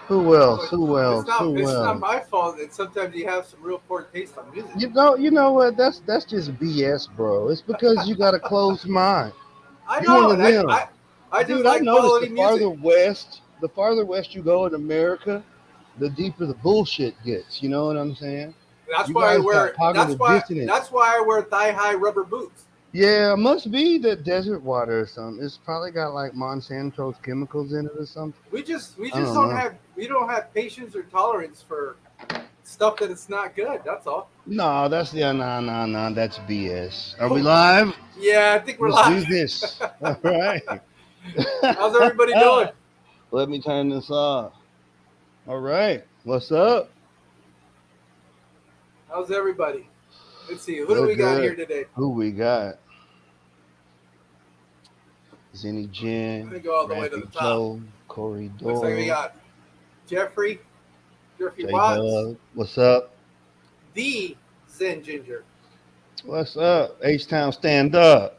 Who else? But Who it's else? not Who it's not else? my fault that sometimes you have some real poor taste on music. You know what? That's just BS, bro. It's because you got a closed mind. I You're one know, of and them, I just dude. I like noticed quality music. the farther west you go in America, the deeper the bullshit gets. You know what I'm saying? You guys got cognitive dissonance. That's why I wear thigh high rubber boots. Yeah, it must be the desert water or something. It's probably got like Monsanto's chemicals in it or something. We I just don't don't know. have patience or tolerance for stuff that it's not good. That's all. No, that's yeah, nah, nah, nah. That's BS. Are we live? Yeah, I think we're Let's live. do this. All right. How's everybody doing? Let me turn this off. All right. What's up? How's everybody? Let's see. Who do Good, we got here good. today? Who we got? Zenny Let me Jen, go all the way to the Rappy top. Joe, Corey Looks like we Doyle, got Jeffrey, Jeffrey J Watts, Dub. What's up? the Zen Ginger. What's up? H Town stand up.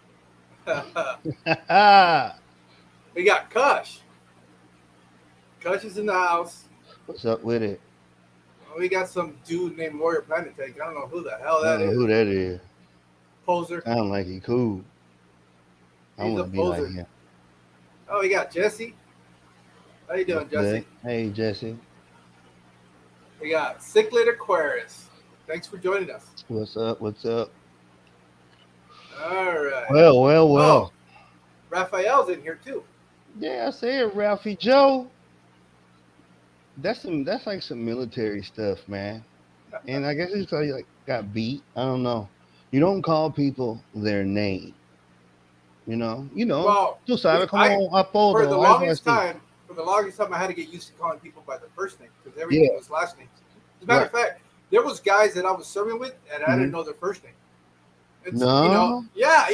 We got Kush. Kush is in the house. What's up with it? We got some dude named Warrior Planet Tank. I don't know who the hell I don't that know is. who that is. Poser. Sound like he cool. I He's want a to be like poser. him. Oh, we got Jesse. How you What's doing, good? Jesse? Hey Jesse. We got Cichlid Aquarius. Thanks for joining us. What's up? What's up? All right. Well, well, Oh, well. Raphael's in here too. Yeah, I said Ralphie Joe. That's like some military stuff, man. And I guess it's like got beat. I don't know. You don't call people their name. You know. You know. Well, Tu we sabes I como apodo, algo así. for the longest time I had to get used to calling people by their first name because everything Yeah. was last names. As a matter Right. of fact, there was guys that I was serving with and I didn't Hmm. know their first name. It's No. yeah,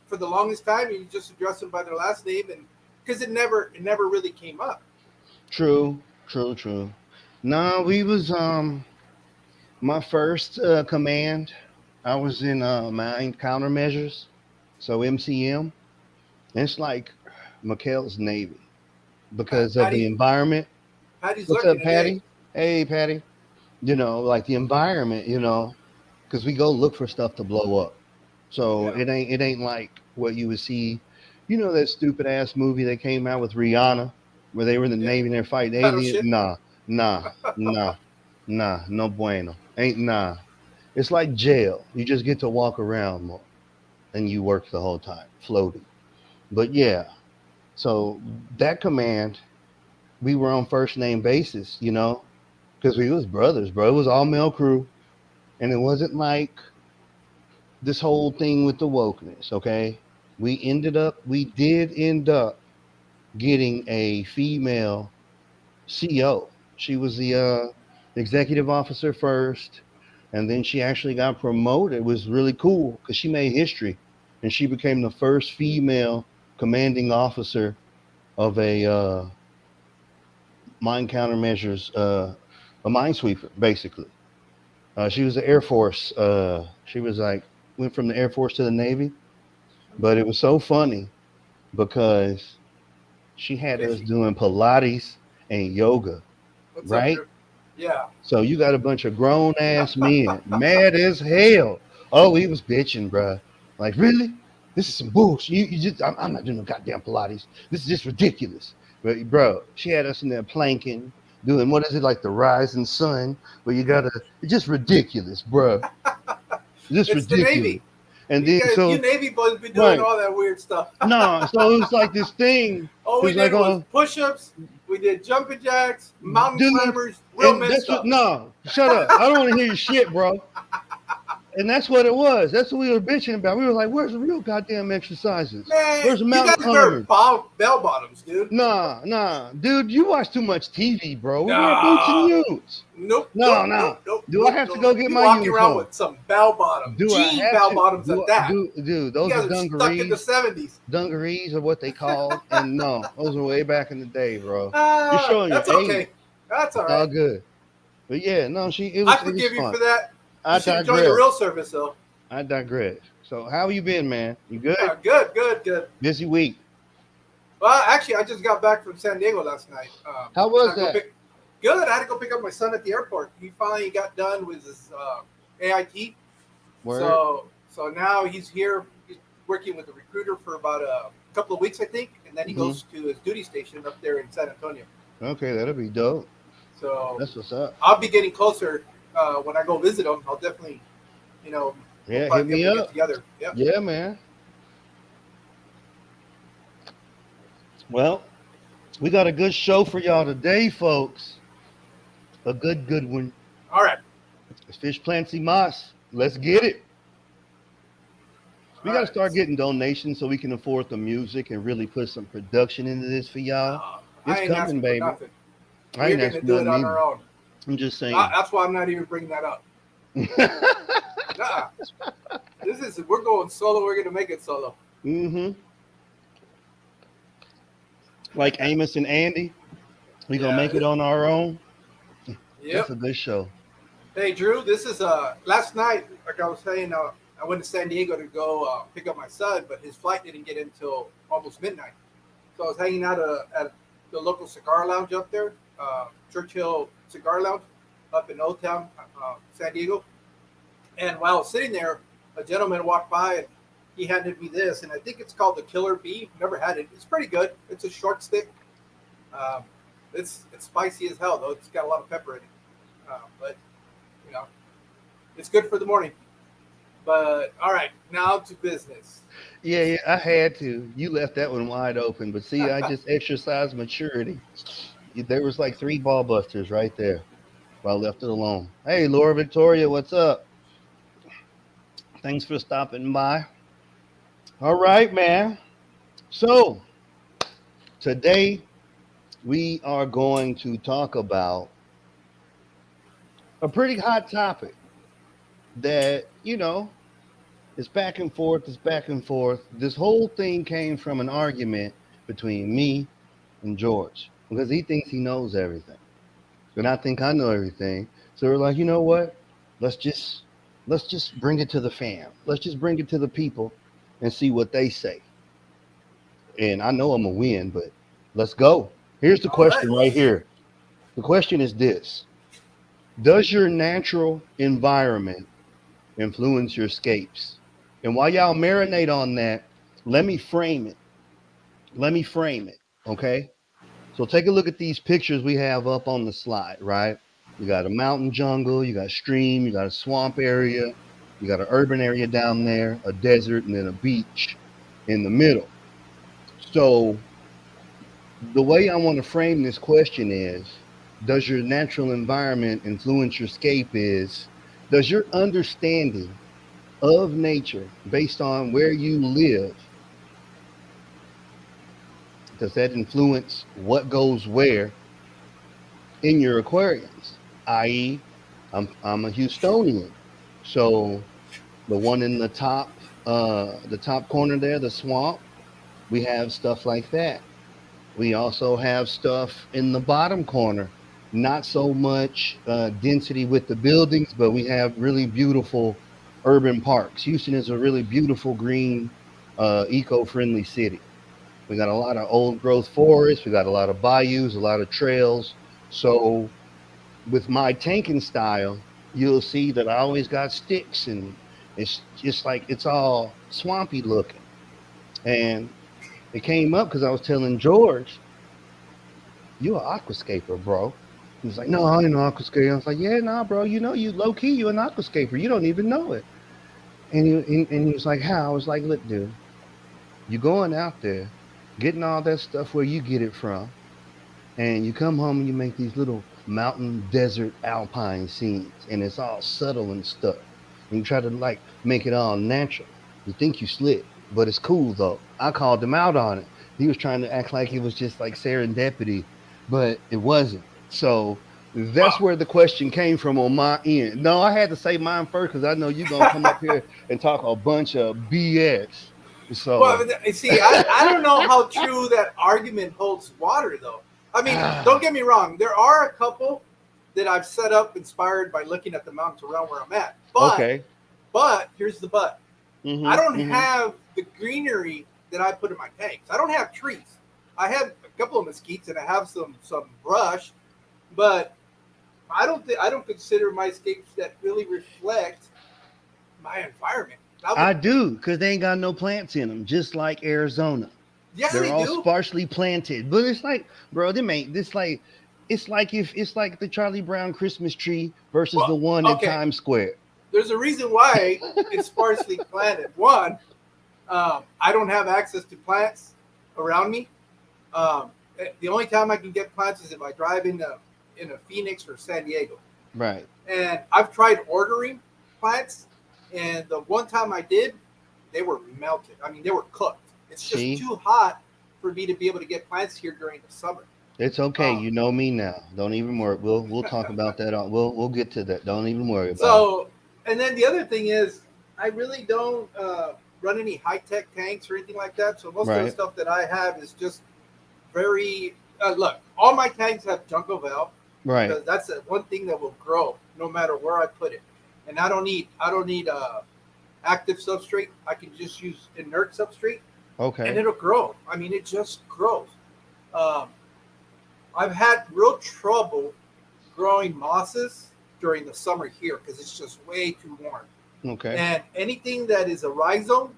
for the longest time you just address them by their last name and because it never really came up. True. True. True. No, we was my first command. I was in mine countermeasures. So MCM. It's like McHale's Navy because of the Patty, environment. Patty's What's lurking up, today. Patty? Hey, Patty. You know, like the environment, because we go look for stuff to blow up. So Yeah, it ain't like what you would see. You know that stupid ass movie that came out with Rihanna where they were in the yeah. Navy and they're fighting aliens? Battleship. Nah, nah, nah, nah, no bueno. Ain't nah. It's like jail. You just get to walk around more and you work the whole time floating. But yeah, so that command, we were on first name basis, because we was brothers, bro. It was all male crew, and it wasn't like this whole thing with the wokeness. Okay, we did end up getting a female CO. She was the executive officer first, and then she actually got promoted. It was really cool because she made history, and she became the first female commanding officer of a mine countermeasures, a minesweeper, basically. She was the Air Force. She was like went from the Air Force to the Navy, but it was so funny because she had us Fishy. doing Pilates and yoga, What's up, right? Drew? Yeah. So you got a bunch of grown ass men, mad as hell. Oh, he was bitching, bruh. Like, really? This is some bullshit. I'm not doing no goddamn Pilates. This is just ridiculous. But bro, she had us in there planking, doing what is it like the rising sun? Where you gotta, it's just ridiculous, bro. Just It's the ridiculous. Navy. And then You so Navy boys be doing right, all that weird stuff. no, so it was like this thing. All It we was like, did was oh, push-ups. We did jumping jacks, mountain dude, climbers, real and men that's what. stuff. No, shut up. I don't want to hear your shit, bro. And that's what it was. That's what we were bitching about. We were like, where's the real goddamn exercises? Man, Where's the you mountain guys wear climbers? bell bottoms, dude. Nah, nah. Dude, you watch too much TV, bro. We wear boots and Nah. utes. Nope, No, nope, no. nope, nope, Do I nope, have to nope. go get We my walking around uniform? with some bell bottom, Do I jean have bell to? bottoms at that. Dude, You those are guys are stuck in the dungarees. 70s. Dungarees are what they called. And no, those are way back in the day, bro. You're showing your That's age. okay. That's It's all all right. good. But yeah, no, I it was forgive you fun. for that. You I should have joined the digress. real service, though. I digress. So how you been, man? You good? Good, good, good. Busy week. Well, actually, I just got back from San Diego last night. How I was go that? pick. Good. I had to go pick up my son at the airport. He finally got done with his AIT. Word. So now he's here. He's working with a recruiter for about a couple of weeks, I think, and then he Hmm. goes to his duty station up there in San Antonio. Okay, that'll be dope. So That's what's up. I'll be getting closer when I go visit him. I'll definitely, you know, we'll Yeah, hit probably be able me to get up. together. Yep. Yeah, man. Well, we got a good show for y'all today, folks. A good one. All right. It's Fish Plancy Moss. Let's get it. We All got to right. start getting donations so we can afford the music and really put some production into this for y'all. It's I ain't coming, asking for baby. nothing. I We're ain't gonna asking do it nothing on either. our own. I'm just saying. That's why I'm not even bringing that up. Nah, we're going solo. We're gonna make it solo. Hmm. Like Amos and Andy, we gonna Yeah. make it on our own. That's Yep. a good show. Hey Drew, this is last night. Like I was saying, I went to San Diego to go pick up my son, but his flight didn't get in until almost midnight. So I was hanging out at the local cigar lounge up there, Churchill Cigar Lounge, up in Old Town, San Diego. And while I was sitting there, a gentleman walked by and he handed me this, and I think it's called the Killer Bee. Never had it. It's pretty good. It's a short stick. Um, it's spicy as hell though. It's got a lot of pepper in it, but you know it's good for the morning. But all right, now to business. Yeah, yeah, I had to. You left that one wide open, but see, I just exercised maturity. There was like three ball busters right there. I left it alone. Hey, Laura Victoria, what's up? Thanks for stopping by. All right, man. So today we are going to talk about a pretty hot topic that, is back and forth, it's back and forth. This whole thing came from an argument between me and George because he thinks he knows everything. And I think I know everything. So we're like, you know what? Let's just let's just bring it to the fam. Let's just bring it to the people and see what they say. And I know I'm gonna win, but let's go. Here's the All right. question right here. The question is this: does your natural environment influence your escapes? And while y'all marinate on that, let me frame it. Let me frame it. Okay. So take a look at these pictures we have up on the slide, right? You got a mountain jungle, you got a stream, you got a swamp area, you got an urban area down there, a desert, and then a beach in the middle. So the way I want to frame this question is, does your natural environment influence your escape? Is does your understanding of nature based on where you live, does that influence what goes where in your aquariums? I.e., I'm a Houstonian, so the one in the top corner there, the swamp, we have stuff like that. We also have stuff in the bottom corner, not so much density with the buildings, but we have really beautiful urban parks. Houston is a really beautiful green, eco-friendly city. We got a lot of old growth forests. We got a lot of bayous, a lot of trails. So with my tanking style, you'll see that I always got sticks, and it's just like it's all swampy looking. And it came up because I was telling George, "You an aquascaper, bro." He was like, "No, I ain't an aquascaper." I was like, "Yeah, nah, bro. You know, you low key, you an aquascaper. You don't even know it." And he was like, "How?" I was like, "Look, dude, you going out there, getting all that stuff where you get it from, and you come home and you make these little mountain, desert, alpine scenes, and it's all subtle and stuff. And you try to like make it all natural. You think you slick, but it's cool though. I called him out on it. He was trying to act like it was just like serendipity, but it wasn't. So that's Wow. where the question came from on my end. No, I had to say mine first because I know you're gonna come up here and talk a bunch of BS. Well, So you see, I don't know how true that argument holds water, though. I mean, don't get me wrong. There are a couple that I've set up inspired by looking at the mountains around where I'm at. okay. But here's the but. I Mm-hmm. don't Mm-hmm. have the greenery that I put in my tanks. I don't have trees. I have a couple of mesquites and I have some brush, But I don't consider my scapes that really reflect my environment. I would, I do, because they ain't got no plants in them, just like Arizona. yeah, They're they all do. sparsely planted. But it's like, bro, them ain't this like it's like if it's like the Charlie Brown Christmas tree versus the Well, one in okay. Times Square. There's a reason why it's sparsely planted. One, I don't have access to plants around me. The only time I can get plants is if I drive in a Phoenix or San Diego. Right. And I've tried ordering plants, and the one time I did, they were melted. I mean, they were cooked. It's just See? too hot for me to be able to get plants here during the summer. It's okay. Um, You know me now. Don't even worry. We'll talk about that. We'll get to that. Don't even worry about it. so, and then the other thing is, I really don't run any high tech tanks or anything like that. So most of the Right. stuff that I have is just very look. All my tanks have jungle valve Right. because that's the one thing that will grow no matter where I put it. And I don't need active substrate. I can just use inert substrate, and Okay. it'll grow. I mean, it just grows. Um, I've had real trouble growing mosses during the summer here because it's just way too warm. Okay. And anything that is a rhizome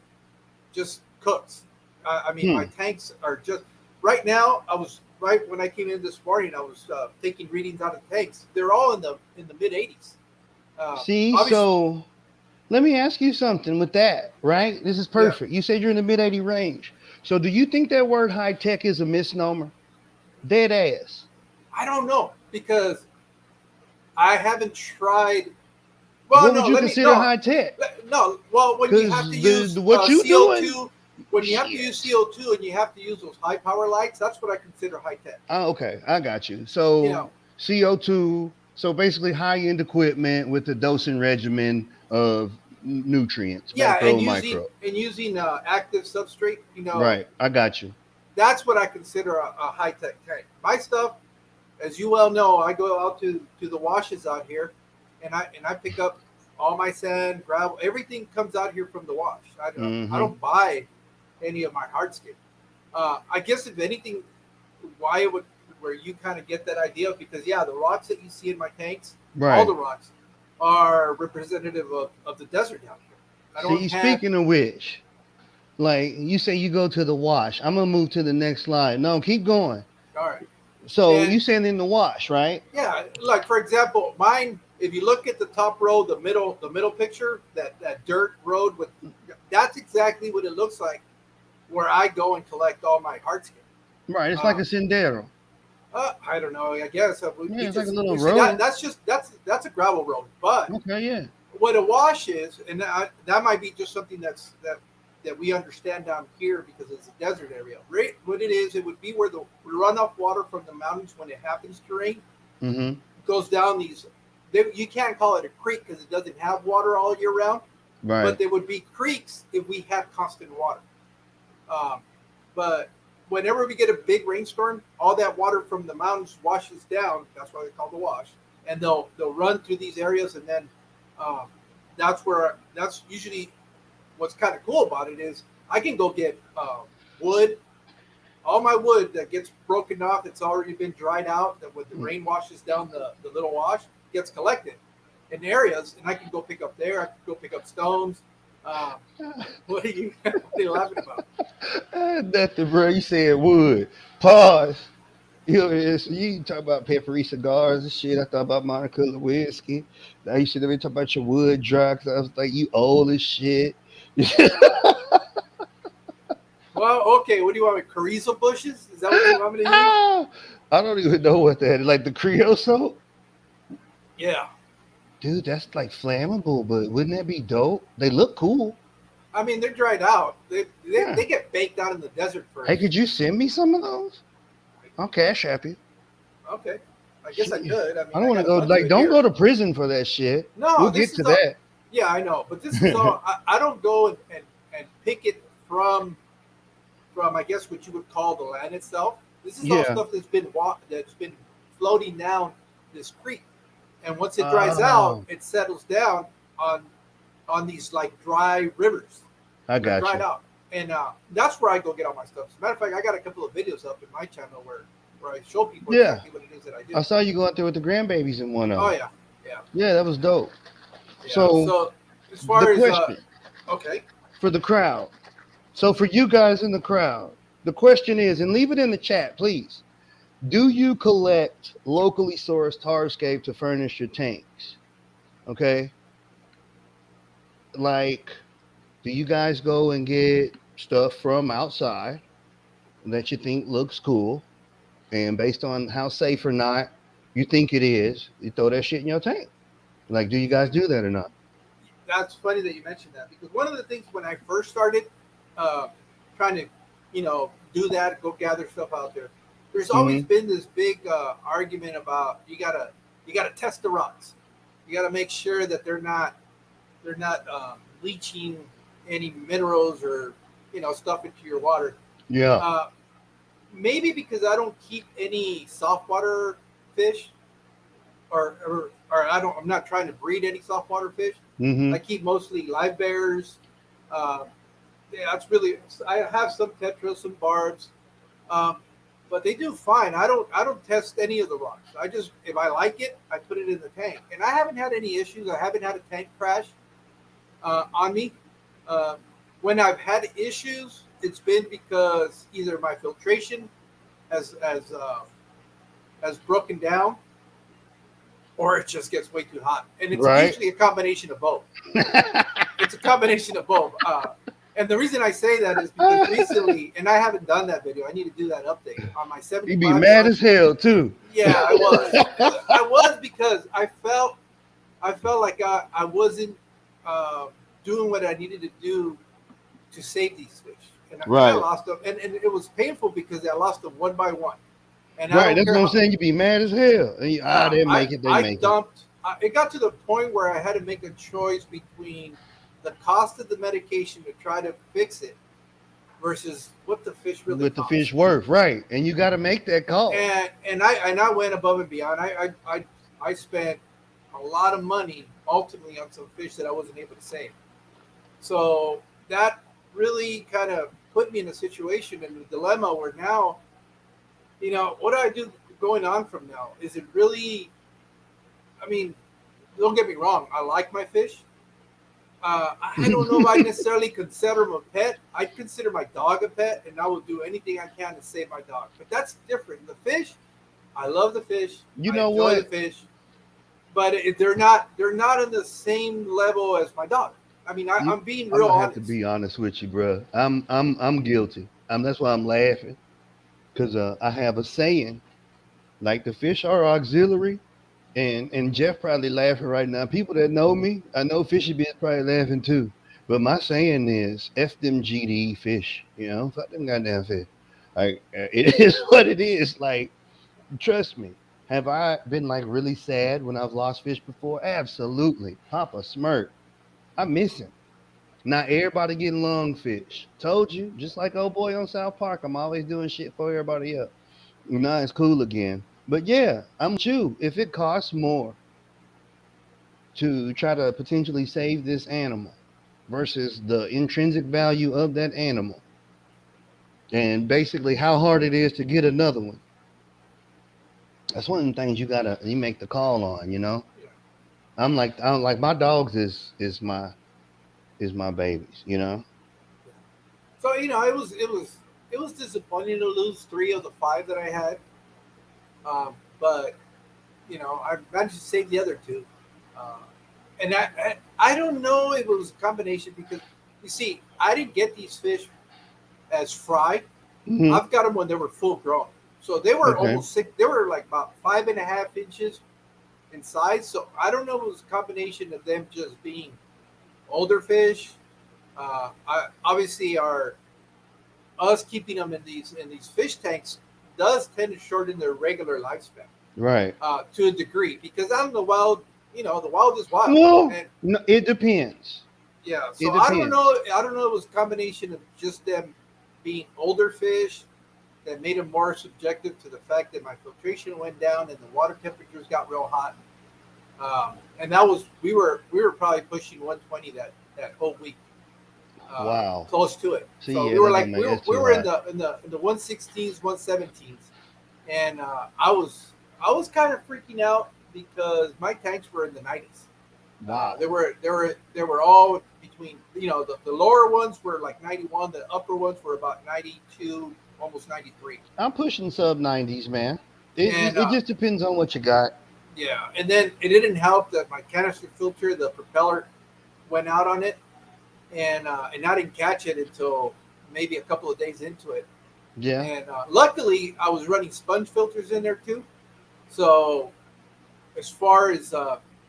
just cooks. I mean, my Hmm. tanks are just right now. I was right when I came in this morning. I was taking readings out of tanks. They're all in the mid 80s. See, Obviously, so let me ask you something with that, right? This is yeah. perfect. You said you're in the mid 80 range. So do you think that word high tech is a misnomer? Dead ass. I don't know because I haven't tried. Well, What would no, you let me consider no, high tech? no. Well, when you have to Because use what you CO doing? two, when you have to use Shit. CO2 and you have to use those high power lights, that's what I consider high tech. Oh, okay, I got you. You So know, CO2. So basically, high end equipment with the dosing regimen of nutrients, yeah, macro, micro. and using active substrate. You know, Right. I got you. that's what I consider a high tech tank. My stuff, as you well know, I go out to the washes out here, and I pick up all my sand, gravel, everything comes out here from the wash. I Mm-hmm. don't buy any of my hardscape. I guess if anything, why it would where you kind of get that idea because yeah, the rocks that you see in my tanks, all the Right. rocks, are representative of the desert down here. I don't See, have speaking of which, like you say, you go to the wash. I'm gonna move to the next slide. No, keep going. all right. So And you saying in the wash, right? yeah, like for example, mine. If you look at the top row, the middle picture, that dirt road with, that's exactly what it looks like where I go and collect all my hardscape. Right. It's like Uh, a sendero. I don't know. I guess Yeah, it's like a little we see that road. that's a gravel road. But Okay, yeah. what a wash is, and that might be just something that we understand down here because it's a desert area. Right, what it is, it would be where the runoff water from the mountains when it happens to rain Mm-hmm. goes down these. You can't call it a creek because it doesn't have water all year round, but Right. there would be creeks if we had constant water. Um, but whenever we get a big rainstorm, all that water from the mountains washes down. That's why they call it the wash, and they'll run through these areas, and then um, that's usually what's kind of cool about it is I can go get wood, all my wood that gets broken off, that's already been dried out, that when the rain washes down the little wash, gets collected in areas, and I can go pick up there. I can go pick up stones. Um, what are you, what are you laughing about? Nothing, bro. You said wood. Pause. You talk about peppery cigars and shit. I thought about Monica Lewinsky. Now you should have talk about your wood dry because I was like, you old as shit. Well, okay. What do you want? Me? Carrizo bushes? Is that what you want me to use? I don't even know what that is. Like the creosote? Yeah. Dude, that's like flammable, but wouldn't that be dope? They look cool. I mean, they're dried out. Yeah. They get baked out in the desert Hey, first. could you send me some of those? I'll cash app you. Okay. I guess I Shit. could. I I mean, don't I want to got a go. bunch of Like, it don't here. go to prison for that shit. No, We'll this get to is all. that. Yeah, I know, but this is all. I don't go and pick it from I guess what you would call the land itself. This is all Yeah. stuff that's been floating down this creek, and once it dries out, Oh, it settles down on these like dry rivers. I They're got dried you. out, and that's where I go get all my stuff. As a matter of fact, I got a couple of videos up in my channel where where I show people Yeah, exactly what it is that I I do. saw you go out there with the grandbabies in one of Oh them. yeah, yeah, Yeah, that was dope. yeah. So So as the far as question okay, for the crowd. So for you guys in the crowd, the question is, and leave it in the chat, please. Do you collect locally sourced hardscape to furnish your tanks? Okay, like, do you guys go and get stuff from outside that you think looks cool, and based on how safe or not you think it is, you throw that shit in your tank? Like, do you guys do that or not? that's funny that you mentioned that because one of the things when I first started uh, trying to, do that, go gather stuff out there. There's always Mm-hmm. been this big argument about you gotta test the rocks. You gotta make sure that they're not leaching any minerals or stuff into your water. Yeah. Uh, Maybe because I don't keep any saltwater fish, or I'm not trying to breed any saltwater fish. I Mm-hmm. keep mostly live bears. Uh, yeah, that's really. I have some tetras, some barbs, um, but they do fine. I don't test any of the rocks. I just if I like it, I put it in the tank, and I haven't had any issues. I haven't had a tank crash on me. Uh, when I've had issues, it's been because either my filtration has broken down, or it just gets way too hot, and it's Right. usually a combination of both. It's a combination of both. And the reason I say that is because recently, and I haven't done that video. I need to do that update on my You be 75 mad ton. as hell too. Yeah, I was. I was because I felt like I wasn't uh, doing what I needed to do to save these fish, and I Right. lost them, and it was painful because I lost them one by one, and I Right. don't That's care what I'm how. saying. You be mad as hell. And they I make it. They I make it. dumped. It got to the point where I had to make a choice between the cost of the medication to try to fix it versus what the fish really With the cost. fish worth, right? And you got to make that call. And I went above and beyond. I spent a lot of money ultimately on some fish that I wasn't able to save. So that really kind of put me in a situation and a dilemma where now, what do I do going on from now? Is it really? I mean, don't get me wrong. I like my fish. I don't know if I necessarily consider him a pet. I consider my dog a pet, and I will do anything I can to save my dog. But that's different. The fish, I love the fish. You I know enjoy the what? fish, but they're not on the same level as my dog. I mean, I'm being I'm real gonna have to honest. be honest with you, bro. I'm guilty. That's why I'm laughing because I have a saying like the fish are auxiliary, and Jeff probably laughing right now. People that know me, I know Fishy B is probably laughing too. But my saying is, F them GD fish. Fuck them goddamn fish. Like it is what it is. Like, trust me. Have I been like really sad when I've lost fish before? Absolutely. Papa smirk. I miss him. Not everybody getting lungfish. Told you, just like old boy on South Park, I'm always doing shit for everybody else. Now it's cool again. But yeah, I'm with you. If it costs more to try to potentially save this animal versus the intrinsic value of that animal, and basically how hard it is to get another one, that's one of the things you make the call on. Yeah. I'm like my dogs is my babies. Yeah. So it was disappointing to lose three of the five that I had, but I managed to save the other two. Uh, and I don't know if it was a combination because you see, I didn't get these fish as fry. Hmm. I've got them when they were full grown, so they were Okay. almost six. They were like about 5.5 inches in size. So I don't know if it was a combination of them just being older fish. Obviously, our us keeping them in these fish tanks does tend to shorten their regular lifespan Right. to a degree because out in the wild, the wild is wild, Well, and no, it depends. yeah. It So I don't depends. know. I don't know. If it was a combination of just them being older fish that made them more subjective to the fact that my filtration went down and the water temperatures got real hot. And that was we were probably pushing 120 that whole week, Wow. close to it. See, So we yeah, were that don't like make we were, that's we too were in high. the 116s, 117s, and I was kind of freaking out because my tanks were in the 90s. Wow. They were all between, the lower ones were like 91, the upper ones were about 92, almost 93. I'm pushing sub 90s, man. And It just depends on what you got. yeah, and then it didn't help that my canister filter, the propeller, went out on it, and I didn't catch it until maybe a couple of days into it. Yeah. And luckily, I was running sponge filters in there too. So as far as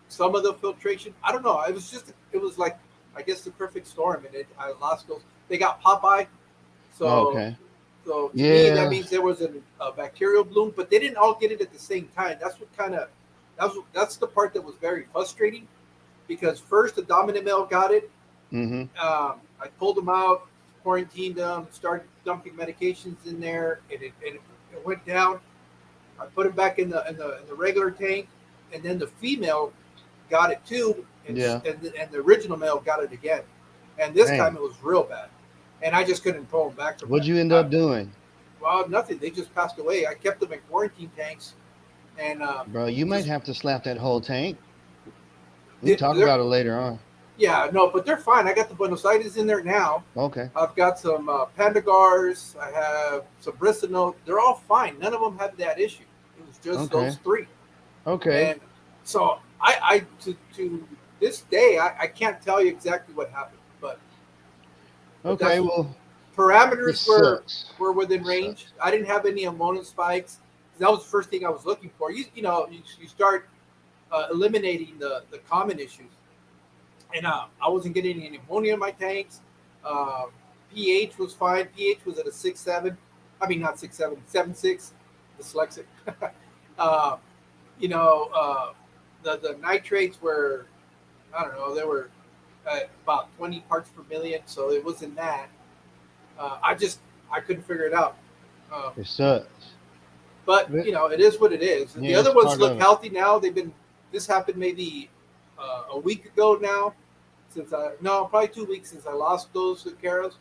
some of the filtration, I don't know. It was like, I guess, the perfect storm, and I lost those. They got Popeye, so Okay. to me that Yeah. means there was a bacterial bloom, but they didn't all get it at the same time. That's the part that was very frustrating, because first the dominant male got it. Mm-hmm. I pulled them out, quarantined them, started dumping medications in there, and it went down. I put it back in the regular tank, and then the female got it too, Yeah. and the original male got it again, and this time Dang. it was real bad, and I just couldn't pull them back from What'd that. you end up doing? Well, nothing. They just passed away. I kept them in quarantine tanks, and Bro, you might just have to slap that whole tank. We can they, talk they're about it later on. yeah, no, but they're fine. I got the Buenos Aires in there now. Okay. I've got some Pandagars. I have some Bristol. They're all fine. None of them had that issue. It was just Okay. those three. Okay. And so I to this day, I can't tell you exactly what happened, but Okay. that's Well, this parameters sucks. were within This range. sucks. I didn't have any ammonia spikes. That was the first thing I was looking for. You start eliminating the common issues, and I wasn't getting any ammonia in my tanks. Uh, pH was fine. pH was at a 6.7. I mean, not 6.7, 7.6. Dyslexic. uh, the nitrates were, I don't know, they were about 20 parts per million, so it wasn't that. I couldn't figure it out. Um, It sucks. but But, it is what it is. The yeah, it's other ones part look of it. healthy now. This happened maybe a week ago now, no, probably 2 weeks since I lost those caros.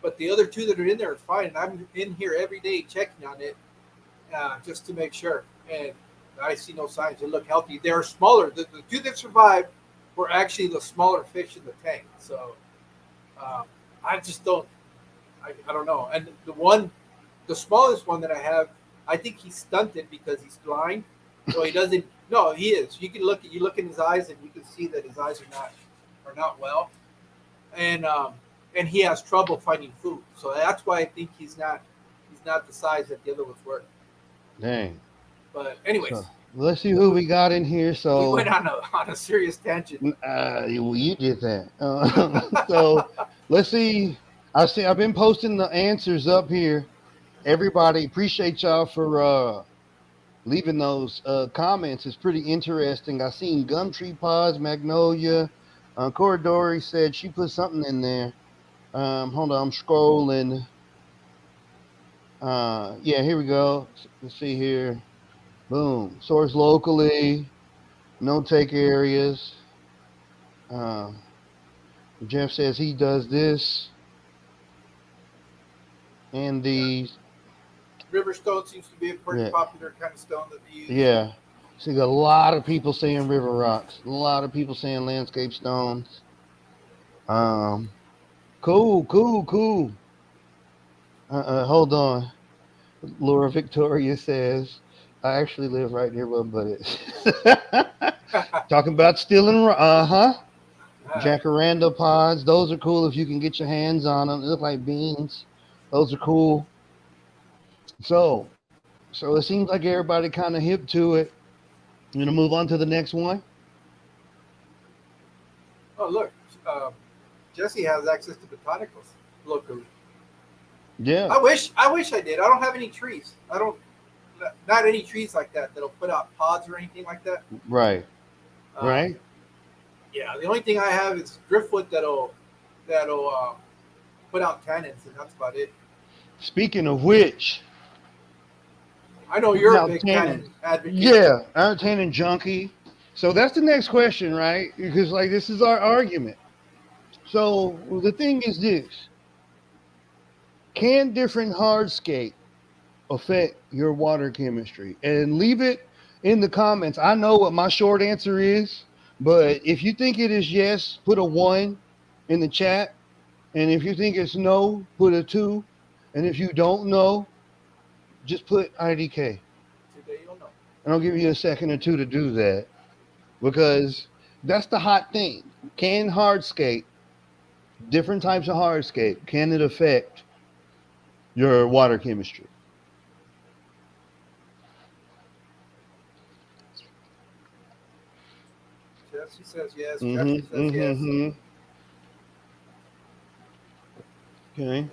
But the other two that are in there are fine, and I'm in here every day checking on it, just to make sure. And I see no signs. They look healthy. They're smaller. The two that survived were actually the smaller fish in the tank. So um, I just don't. I don't know. And the smallest one that I have, I think he's stunted because he's blind, so he doesn't. No, he is. You look in his eyes, and you can see that his eyes are not well, and he has trouble finding food. So that's why I think he's not the size that the other ones were. Dang. But So anyways, let's see who we got in here. we went So, on a serious tangent. you did that. So let's see. I've been posting the answers up here. Everybody, appreciate y'all for leaving those comments. It's pretty interesting. I seen Gumtree Pods, Magnolia. Corridori said she put something in there. Hold on, I'm scrolling. Yeah, here we go. Let's see here. Boom. Source locally. No take areas. Uh, Jeff says he does this and these. River stone seems to be a pretty Yeah, popular kind of stone that they use. yeah. See, got a lot of people saying river rocks. A lot of people saying landscape stones. Um, cool, cool, cool. Hold on. Laura Victoria says, I actually live right near one, but it's talking about stealing. Uh-huh. Alright. Jacaranda pods. Those are cool if you can get your hands on them. They look like beans. Those are cool. So it seems like everybody kind of hip to it. You gonna move on to the next one? Oh, look, um, Jesse has access to botanicals locally. Yeah. I wish I did. I don't have any trees. I don't, not any trees like that that'll put out pods or anything like that. Right. Um, Right. yeah, the only thing I have is driftwood that'll put out tannins, and that's about it. Speaking of which, I know putting you're a out big tannin. tannin advocate. Yeah, entertaining junkie. So that's the next question, right? Because like this is our argument. So the thing is this: can different hardscape affect your water chemistry? And leave it in the comments. I know what my short answer is, but if you think it is yes, put a one in the chat. And if you think it's no, put a two. And if you don't know, just put IDK. Today you'll know. And I'll give you a second or two to do that because that's the hot thing. Can hardscape, different types of hardscape, can it affect your water chemistry? Jesse says yes. Jesse Mm-hmm. says yes. Mm-hmm. Okay.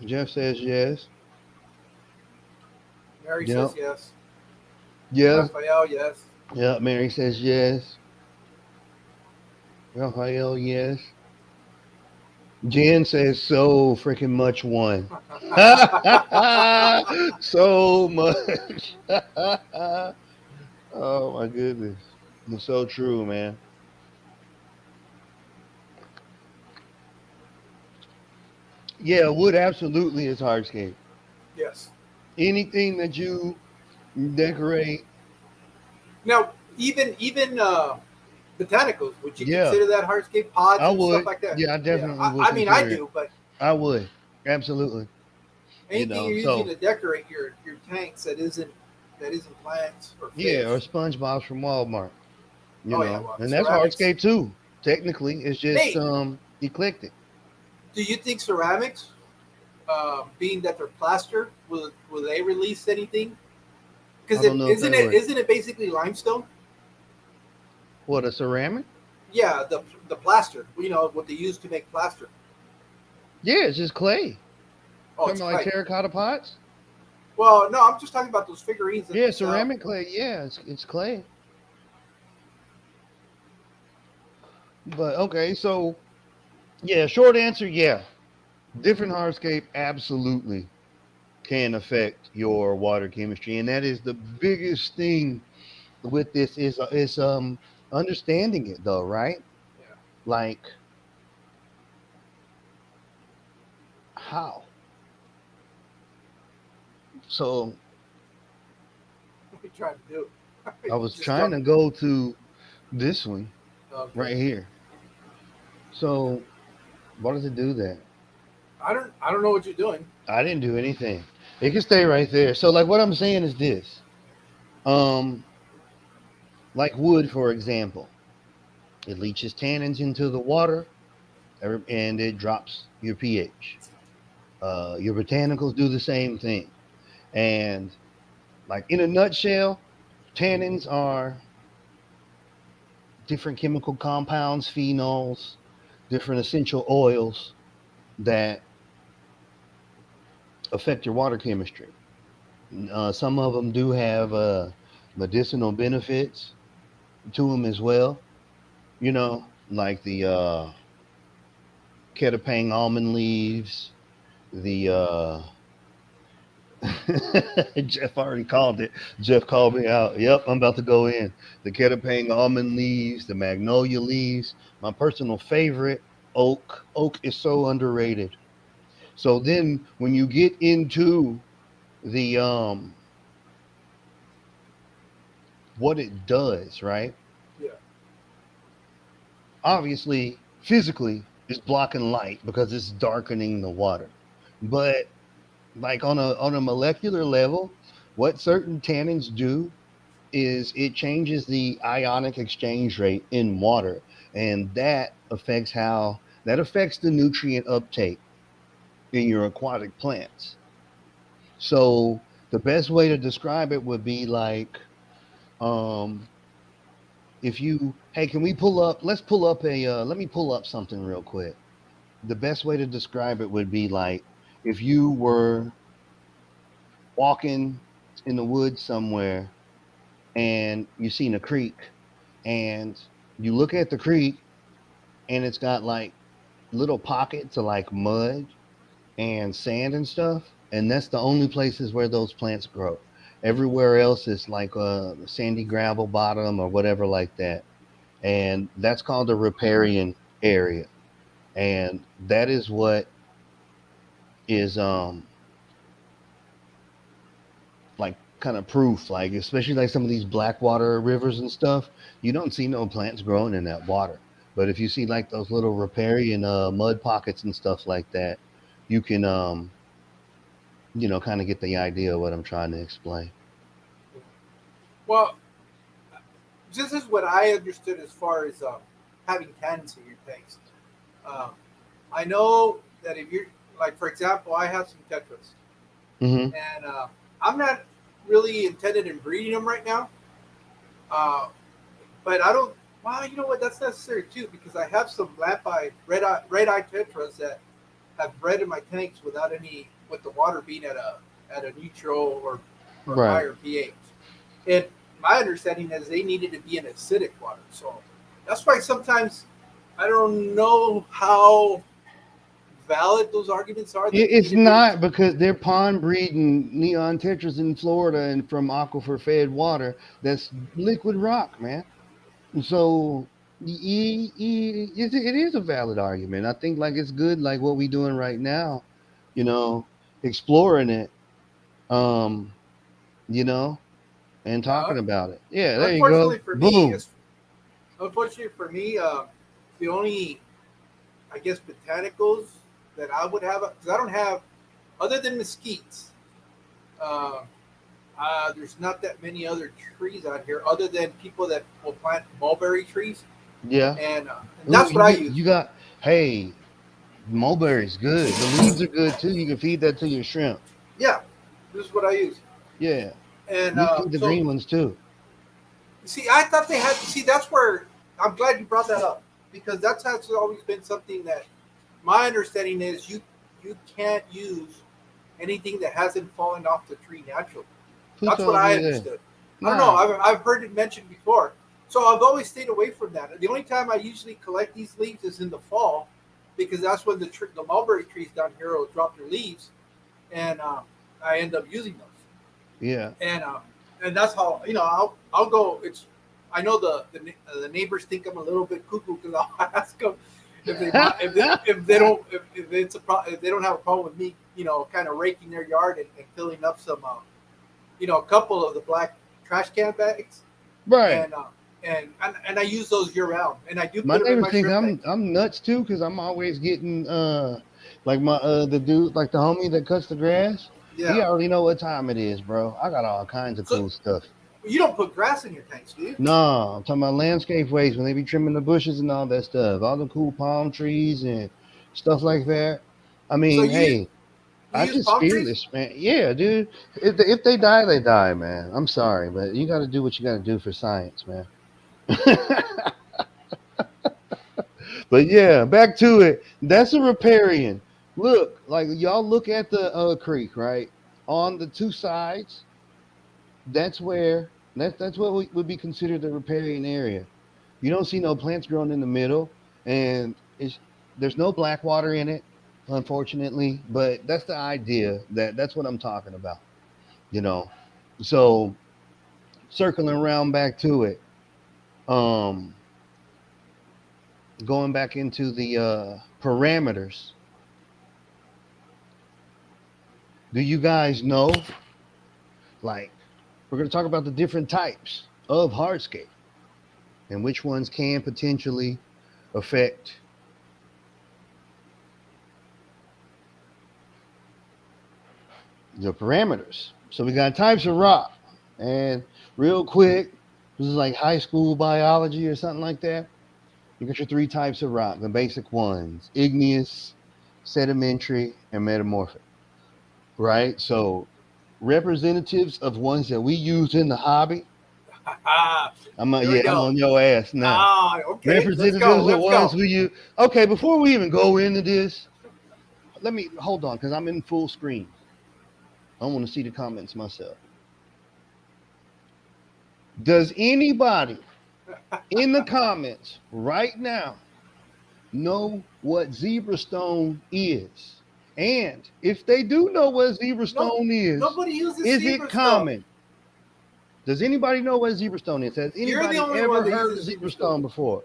Jeff says yes. Mary Yep. says yes. Yes. Raphael, yes. Yep. Mary says yes. Raphael, yes. Jen says so freaking much one. So much. Oh my goodness. It's so true, man. Yeah, wood absolutely is hardscape. Yes. Anything that you decorate, Now, even botanicals, would you yeah, consider that hardscape pods I and stuff would. like that? Yeah, I Yeah, definitely would I mean I consider it. do, but I would. Absolutely. You anything know, you're using so to decorate your tanks that isn't plants or yeah, or fish. SpongeBob's from Walmart, Oh yeah, well and that's ceramics. hardscape too. Technically, it's just Hey, eclectic. do you think ceramics, being that they're plaster, will they release anything? I Because don't it know if isn't they it would. isn't it basically limestone? What, a ceramic? Yeah, the plaster. You know what they use to make plaster. Yeah, it's just clay. Oh, Talking it's about like clay. terracotta pots? Well, no, I'm just talking about those figurines that they Yeah, sell. ceramic clay. Yeah, it's clay. But okay, so yeah, short answer, yeah. Different hardscape absolutely can affect your water chemistry, and that is the biggest thing with this is understanding it though, right? Yeah, Like how? So what are you trying to do? I You was just trying don't. to go to this one Okay. right here. So why does it do that? I don't know what you're doing. I didn't do anything. It can stay right there. So like what I'm saying is this. Um like wood for example. It leaches tannins into the water and it drops your pH. Your botanicals do the same thing. And like in a nutshell, tannins are different chemical compounds, phenols, different essential oils that affect your water chemistry. Some of them do have medicinal benefits to them as well. Like the ketapang almond leaves, the Jeff already called it. Jeff called me out. Yep, I'm about to go in. The ketapang almond leaves, the magnolia leaves. My personal favorite, oak. Oak is so underrated. So then when you get into the what it does, right? Yeah. Obviously, physically, it's blocking light because it's darkening the water. But like on a molecular level, what certain tannins do is it changes the ionic exchange rate in water, and that affects the nutrient uptake in your aquatic plants. So the best way to describe it would be like um if you hey, can we pull up let's pull up a let me pull up something real quick. The best way to describe it would be like if you were walking in the woods somewhere and you seen a creek and you look at the creek and it's got like little pockets of like mud and sand and stuff, and that's the only places where those plants grow. Everywhere else is like a sandy gravel bottom or whatever like that, and that's called a riparian area, and that is what is kind of proof. Like especially like some of these black water rivers and stuff, you don't see no plants growing in that water. But if you see like those little riparian mud pockets and stuff like that, you can kind of get the idea of what I'm trying to explain. Well, this is what I understood as far as having tannins in your tanks. Um, I know that if you're like, for example, I have some tetras, Hmm. and I'm not really intended in breeding them right now. Uh, but I don't. Well, you know what? That's necessary too because I have some red eye tetras that have bred in my tanks without any with the water being at a neutral or Right. higher pH. And my understanding is they needed to be in acidic water. So that's why sometimes I don't know how valid those arguments are that they need It's to be in. not because they're pond breeding neon tetras in Florida and from aquifer fed water that's liquid rock, man. So it is a valid argument. I think like it's good, like what we doing right now, you know, exploring it, um, you know, and Uh, talking about it. Yeah, there you go. unfortunately for me, Boom. it's unfortunately for me, the only I guess botanicals that I would have because I don't have other than mesquites. Uh, there's not that many other trees out here other than people that will plant mulberry trees, Yeah. and Ooh, that's what I use. you got. Hey, mulberry's good. The leaves are good too. You can feed that to your shrimp. Yeah, this is what I use. Yeah. And You can feed the so, green ones too. see, I thought they had. See, that's where I'm glad you brought that up because that's has always been something that my understanding is you can't use anything that hasn't fallen off the tree naturally. Who That's what told I you that? understood. I don't know. Nah. I've heard it mentioned before, so I've always stayed away from that. The only time I usually collect these leaves is in the fall because that's when the mulberry trees down here will drop their leaves, and I end up using those. Yeah. And and that's how I'll go. It's I know the neighbors think I'm a little bit cuckoo because I'll ask them if they mind if they don't if it's if they don't have a problem with me kind of raking their yard and filling up some a couple of the black trash can bags Right. and and I use those year round and I do My put them in neighbors my think shrimp I'm tanks. I'm nuts too because I'm always getting like my the dude like the homie that cuts the grass. He Yeah. already know what time it is, bro. I got all kinds of So cool stuff. you don't put grass in your tanks, do you? No, I'm talking about landscape waste when they be trimming the bushes and all that stuff, all the cool palm trees and stuff like that. I So mean, you hey, you I use just palm feel trees? this, man. Yeah, dude. If they die, they die, man. I'm sorry, but you got to do what you got to do for science, man. But yeah, back to it. That's a riparian. Look, like y'all look at the creek, right? On the two sides, that's what would be considered the riparian area. You don't see no plants growing in the middle, and there's no black water in it, unfortunately. But that's the idea. That's what I'm talking about. You know, so circling around back to it. Um, going back into the parameters. Do you guys know? Like, we're going to talk about the different types of hardscape and which ones can potentially affect the parameters. So we got types of rock. And real quick, this is like high school biology or something like that. You got your three types of rock, the basic ones: igneous, sedimentary, and metamorphic. Right? So representatives of ones that we use in the hobby. Here we Yeah, I'm go. on your ass now. Okay, let's go. Representatives of Let's ones go. we use. Okay, before we even go into this, let me hold on because I'm in full screen. I want to see the comments myself. Does anybody in the comments right now know what zebra stone is? And if they do know what zebra No, stone nobody uses is it zebra stone. common? Does anybody know what zebra stone is? Has You're the anybody only one ever that heard uses of zebra zebra stone. stone before?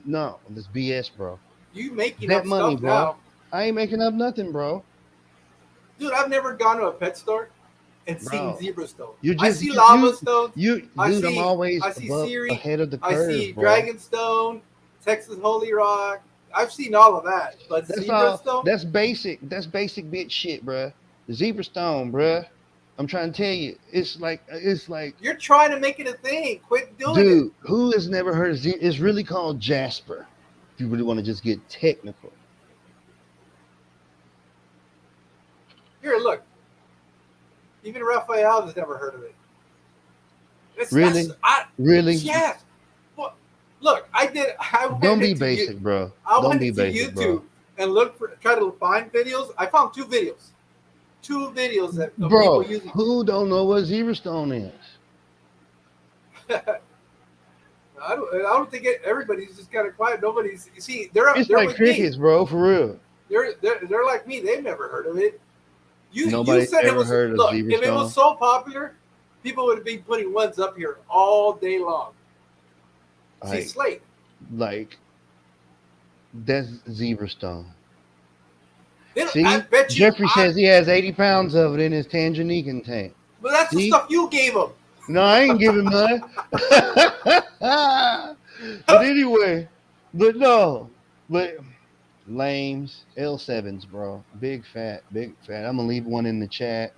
No, this BS, bro. You making Bet up money, stuff bro. now, I ain't making up nothing, bro. dude? I've never gone to a pet store and seeing bro. zebra stones. You I just see lava you stones. dude. I'm I always see above Siri. ahead of the I curve, see bro. dragonstone, Texas holy rock. I've seen all of that, but That's zebra all. stone. That's basic. That's basic bitch shit, bruh. Zebra stone, bruh. I'm trying to tell you, it's like, You're trying to make it a thing. Quit doing it. dude, who has never heard of zebra? It's really called Jasper. If you really want to just get technical, Here, look. Even Raphael has never heard of it. It's that's really, I. really, Yes. Well, look, I did. don't be basic, bro. I Don't went be into basic, bro. YouTube and looked for try to find videos. I found two videos that of people Bro, using. who don't know what zebra stone is? I don't think everybody's just kind of quiet. Nobody's. You see, It's they're like with me. crickets, bro, for real. They're like me. They've never heard of it. You Nobody's said it ever was heard of look. zebra If it was stone. so popular, people would be putting ones up here all day long. See, Like, Slate. like that's zebra stone. I See, bet you. Jeffrey says he has 80 pounds of it in his Tanganyika tank. But that's the See, stuff you gave them. no, I ain't giving none. But anyway, but no, but lames, L7s, bro. Big fat, big fat. I'm gonna leave one in the chat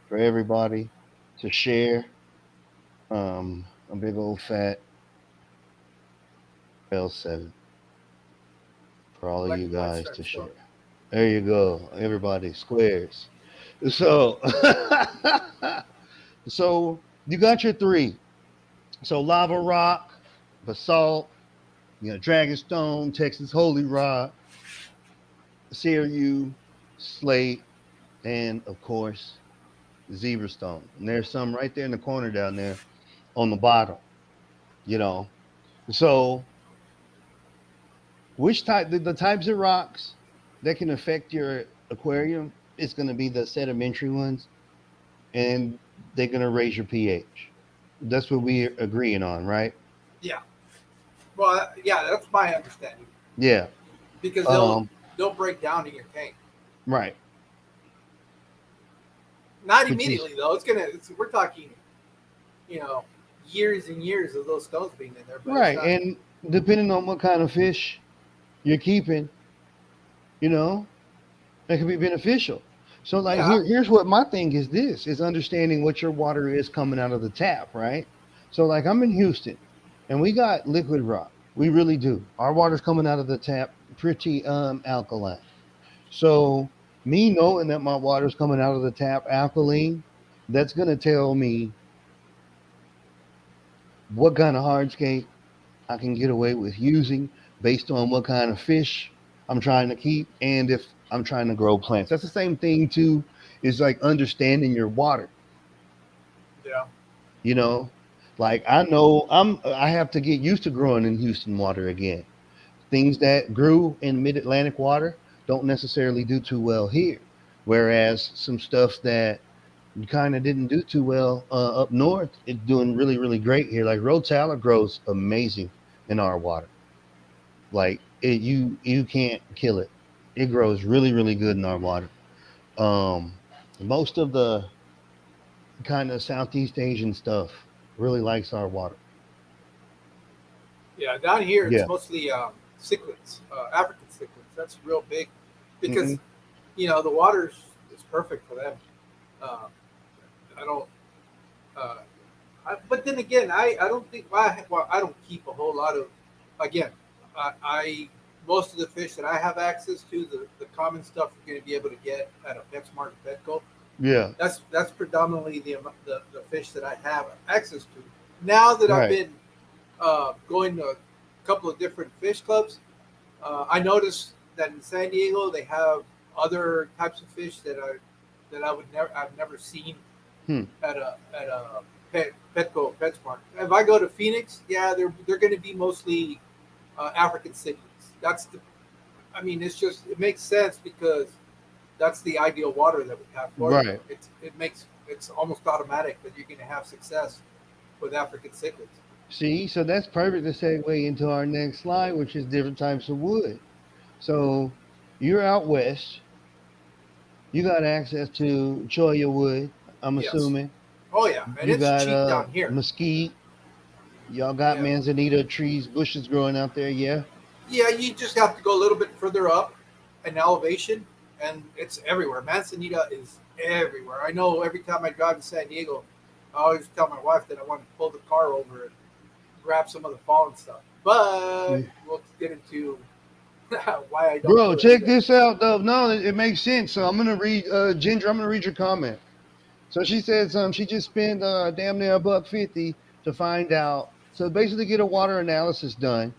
for everybody to share. A big old fat L7 for all of you Black guys stripe to stone. share. There you go, everybody. Squares. So, so you got your three. So lava rock, basalt, dragonstone, Texas holy rock, Ceru, slate, and of course zebra stone. And there's some right there in the corner down there on the bottom. You know. So which type the types of rocks that can affect your aquarium is going to be the sedimentary ones, and they're going to raise your pH. That's what we're agreeing on, right? Yeah. Well, yeah, that's my understanding Yeah. because Um. they'll break down in your tank. Right. Not Which is immediately though. We're talking, you know, years and years of those stones being in there, but it's right, not. and depending on what kind of fish you're keeping, you know, that can be beneficial. So, like, Yeah. here's what my thing is. This is understanding what your water is coming out of the tap, right? So, like, I'm in Houston, and we got liquid rock. We really do. Our water's coming out of the tap pretty alkaline. So, me knowing that my water's coming out of the tap alkaline, that's gonna tell me what kind of hardscape I can get away with using based on what kind of fish I'm trying to keep and if I'm trying to grow plants. That's the same thing too, is like understanding your water, Yeah. you know? Like I know I have to get used to growing in Houston water again. Things that grew in mid-Atlantic water don't necessarily do too well here. Whereas some stuff that kind of didn't do too well up north, it's doing really, really great here. Like Rotala grows amazing in our water. Like you can't kill it. It grows really, really good in our water. Most of the kind of Southeast Asian stuff really likes our water. Yeah. Down here, it's Yeah. mostly cichlids, African cichlids. That's real big because Hmm. the water is perfect for them. Uh, I don't. Uh, but then again, I don't think well, I don't keep a whole lot of. Again, I most of the fish that I have access to, the common stuff you're going to be able to get at a PetSmart and Petco. Yeah. That's predominantly the fish that I have access to. Now that I've Right. been going to a couple of different fish clubs, I noticed that in San Diego they have other types of fish I've never seen Hmm. at a Petco PetSmart. If I go to Phoenix, yeah, they're going to be mostly African cichlids. That's the. I mean, it makes sense because that's the ideal water that we have for them. Right. It's almost automatic that you're going to have success with African cichlids. See, so that's perfect to segue into our next slide, which is different types of wood. So you're out west, you got access to cholla wood. I'm Yes. assuming. Oh yeah, and You it's got cheap down here. mesquite. Y'all got Yeah. manzanita trees, bushes growing out there. Yeah. Yeah, you just have to go a little bit further up in elevation, and it's everywhere. Manzanita is everywhere. I know every time I drive to San Diego, I always tell my wife that I want to pull the car over and grab some of the fallen stuff. But Yeah. we'll get into why I don't Bro, do it check either. this out though. No, it makes sense. So I'm gonna read Ginger, I'm gonna read your comment. So she says she just spent damn near a buck 50 to find out. So basically get a water analysis done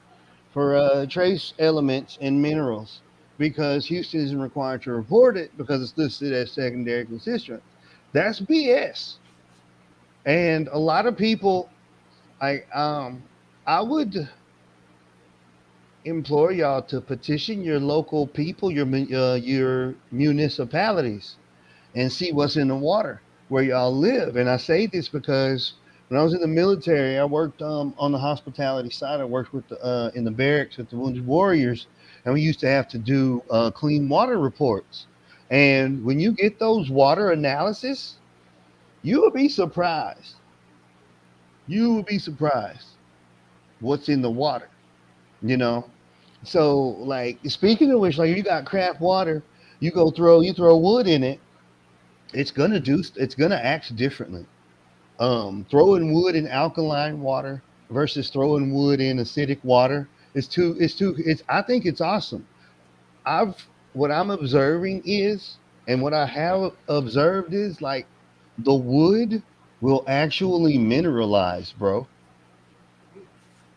for trace elements and minerals because Houston isn't required to report it because it's listed as secondary constituents. That's BS. And a lot of people I would implore y'all to petition your local people, your municipalities, and see what's in the water where y'all live. And I say this because when I was in the military, I worked on the hospitality side. I worked with in the barracks with the wounded warriors, and we used to have to do clean water reports. And when you get those water analysis, you will be surprised. You will be surprised what's in the water. You know, so like speaking of which, like you got crap water, you throw wood in it, it's gonna act differently. Throwing wood in alkaline water versus throwing wood in acidic water it's I think it's awesome. I've what I'm observing is and what I have observed is like the wood will actually mineralize, bro,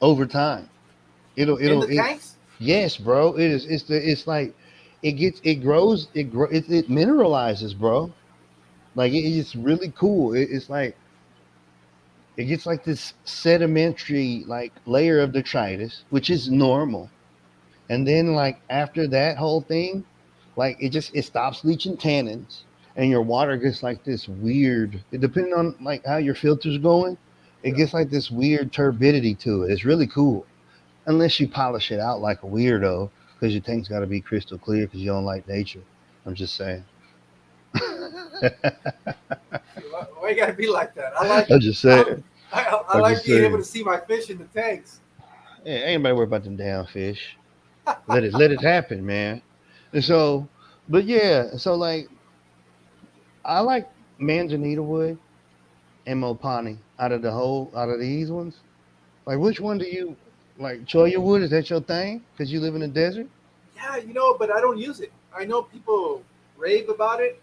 over time. In the It tanks, yes, bro. It's like it grows it mineralizes, bro. Like it's really cool. It's like it gets like this sedimentary like layer of detritus, which is normal. And then like after that whole thing, like it stops leaching tannins and your water gets like this weird depending on like how your filter's going, it yeah. gets like this weird turbidity to it. It's really cool. Unless you polish it out like a weirdo, because your tank's got to be crystal clear because you don't like nature. I'm just saying. Why you gotta be like that? I'm just I, saying. I I'm like just being able saying. to see my fish in the tanks. Yeah, ain't nobody worry about them damn fish. Let it happen, man. And so, but yeah, so like I like manzanita wood and mopani out of these ones. Like which one do you like? Choya wood, is that your thing? Because you live in the desert. Yeah, but I don't use it. I know people rave about it.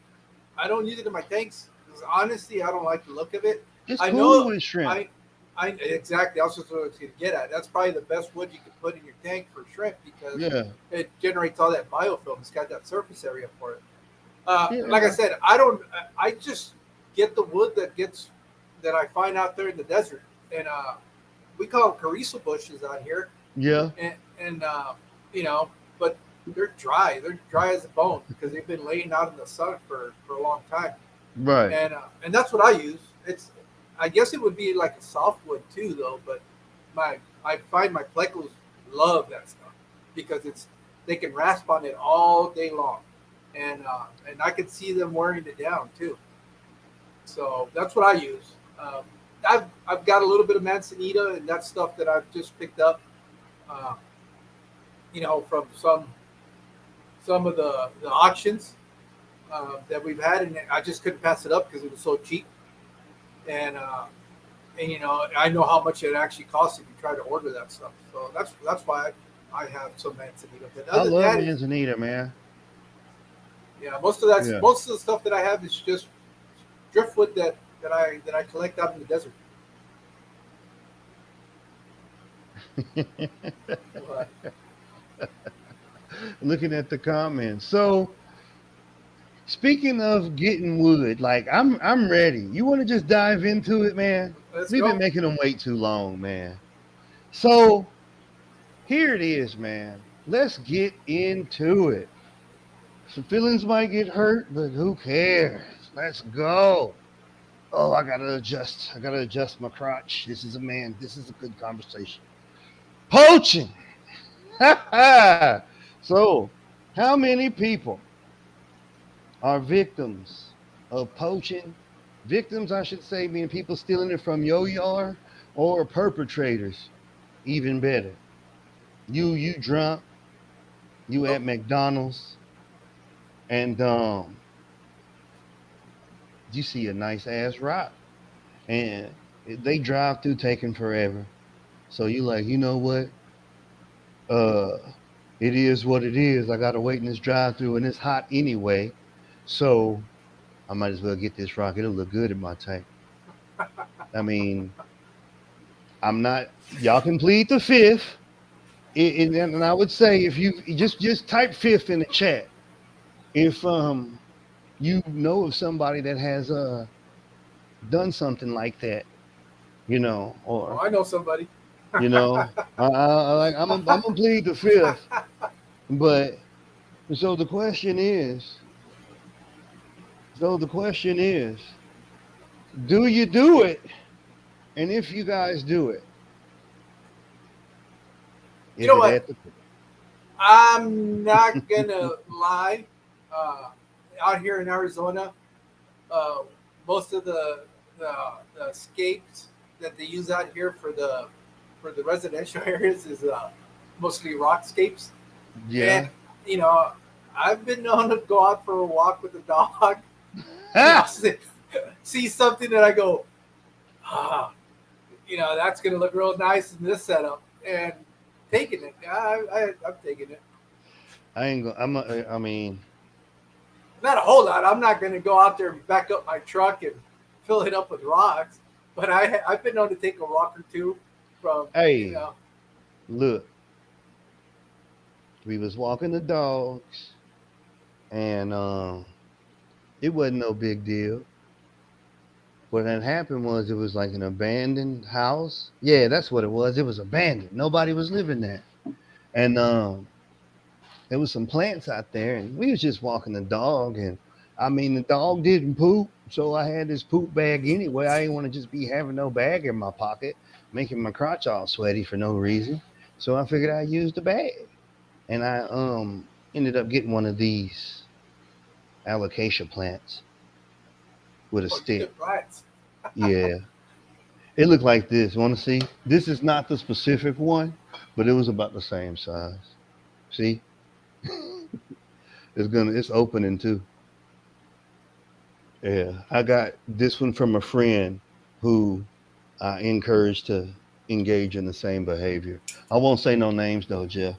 I don't use it in my tanks because honestly, I don't like the look of it. It's I cool know with shrimp. I, I exactly. I was just what I was going to get at. That's probably the best wood you can put in your tank for shrimp because Yeah, it generates all that biofilm. It's got that surface area for it. Like I yeah, said, I don't. I just get the wood that I find out there in the desert, and we call them carrizo bushes out here, yeah. and you know, but they're dry. They're dry as a bone because they've been laying out in the sun for a long time, Right. and that's what I use. It's I guess it would be like a softwood too, though. But I find my plecos love that stuff because they can rasp on it all day long, and I can see them wearing it down too. So that's what I use. I've got a little bit of manzanita and that stuff that I've just picked up, uh, from some of the auctions that we've had, and I just couldn't pass it up because it was so cheap. And I know how much it actually costs if you try to order that stuff. So that's why I have some manzanita. But I other than love that, manzanita, man. yeah, Yeah. most of the stuff that I have is just driftwood that I collect out in the desert. But Looking at the comments. So speaking of getting wood, like I'm ready. You want to just dive into it, man? let's We've been go. making them wait too long, man. So here it is, man. Let's get into it. Some feelings might get hurt, but who cares? Let's go. Oh, I gotta adjust. I gotta adjust my crotch. This is a man. This is a good conversation. Poaching. So, how many people are victims of poaching Victims, I should say, meaning people stealing it from your yard, or perpetrators, even better. You drunk, you Nope. at McDonald's, and you see a nice ass rock, and they drive through taking forever. So you like, you know what? Uh, it is what it is. I gotta wait in this drive through, and it's hot anyway. So I might as well get this rock. It'll look good in my tank. I mean, I'm not. Y'all can plead the fifth, and I would say if you just type fifth in the chat if you know of somebody that has done something like that, Oh, or I know somebody. I'm gonna plead the fifth, but so the question is, so the question is, do you do it? And if you guys do it, You is know it what? ethical? I'm not gonna lie. Uh, Out here in Arizona, uh, most of the the escapes that they use out here for the residential areas is mostly rockscapes. And Yeah. you know, I've been known to go out for a walk with a dog, and I'll Ah! see something that I go, ah, that's gonna look real nice in this setup, and taking it. I'm taking it. I ain't gonna. I mean, Not a whole lot. I'm not gonna go out there and back up my truck and fill it up with rocks, but I've been known to take a rock or two from hey, look, we was walking the dogs, and it wasn't no big deal. What had happened was it was like an abandoned house. Yeah, that's what it was. It was abandoned. Nobody was living there. And there was some plants out there, and we was just walking the dog, and I mean the dog didn't poop, so I had this poop bag anyway. I didn't want to just be having no bag in my pocket, making my crotch all sweaty for no reason. So I figured I'd use the bag. And I ended up getting one of these alocasia plants with a oh, you stick. get rats. Yeah. It looked like this. Want to see? This is not the specific one, but it was about the same size. See? It's opening too. Yeah. I got this one from a friend who I encouraged to engage in the same behavior. I won't say no names though, Jeff.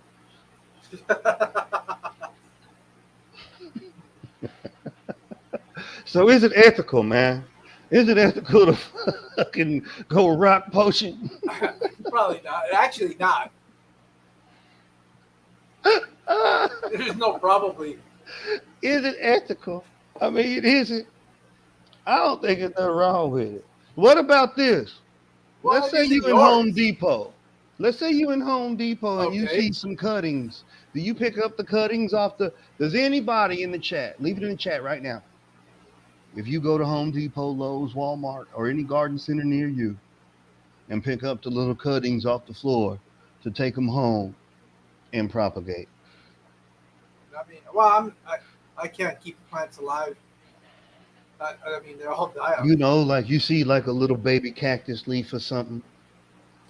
So is it ethical, man? Is it ethical to fucking go rock potion? Probably not. Actually, not. There's no probably. Is it ethical? I mean, it isn't. I don't think there's nothing wrong with it. What about this? Well, Let's it say you isn't in Home yours. Depot. Let's say you in Home Depot and you Okay. see some cuttings. Do you pick up the cuttings off the? Does anybody in the chat leave it in the chat right now? If you go to Home Depot, Lowe's, Walmart, or any garden center near you and pick up the little cuttings off the floor to take them home and propagate. I mean, well, I can't keep plants alive. I mean, they'll all die out. Like you see like a little baby cactus leaf or something,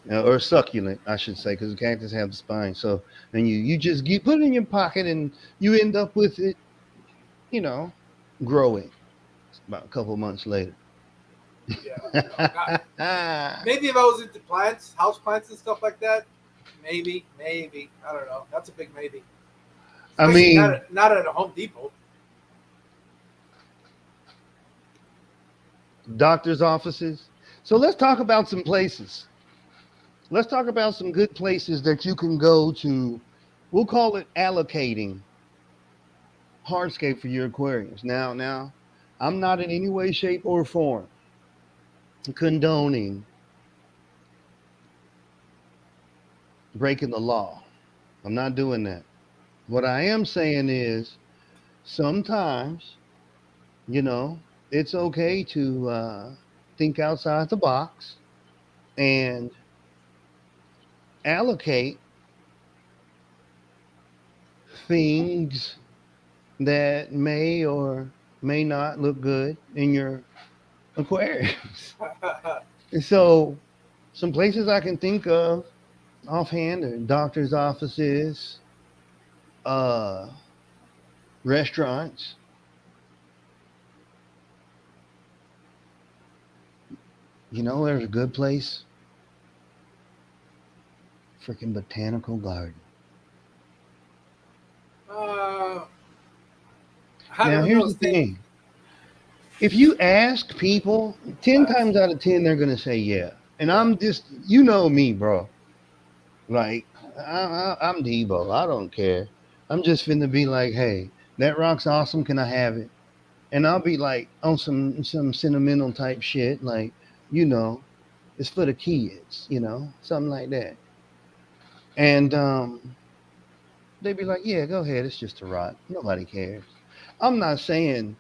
or succulent, I should say, because the cactus have the spine. So, and you just put it in your pocket, and you end up with it, you know, growing about a couple months later. Yeah. Not, maybe if I was into plants, house plants and stuff like that, maybe. I don't know. That's a big maybe. I Especially mean, not at a Home Depot. doctors' offices. So let's talk about some places. Let's talk about some good places that you can go to. We'll call it allocating hardscape for your aquariums. Now, I'm not in any way, shape, or form condoning breaking the law. I'm not doing that. What I am saying is sometimes, you know, it's okay to think outside the box and allocate things that may or may not look good in your aquariums. And so, some places I can think of offhand are doctors' offices, uh, restaurants. You know, there's a good place, freaking botanical garden. uh, I Now, don't here's know, the Steve. thing: if you ask people, 10 times Uh, out of 10, they're gonna say yeah. And yeah. I'm just, you know me, bro. Like, I'm Debo. I don't care. I'm just finna be like, hey, that rock's awesome. Can I have it? And I'll be like on some sentimental type shit, like, you know, it's for the kids, something like that. And they'd be like, yeah, go ahead. It's just a rock. Nobody cares. I'm not saying,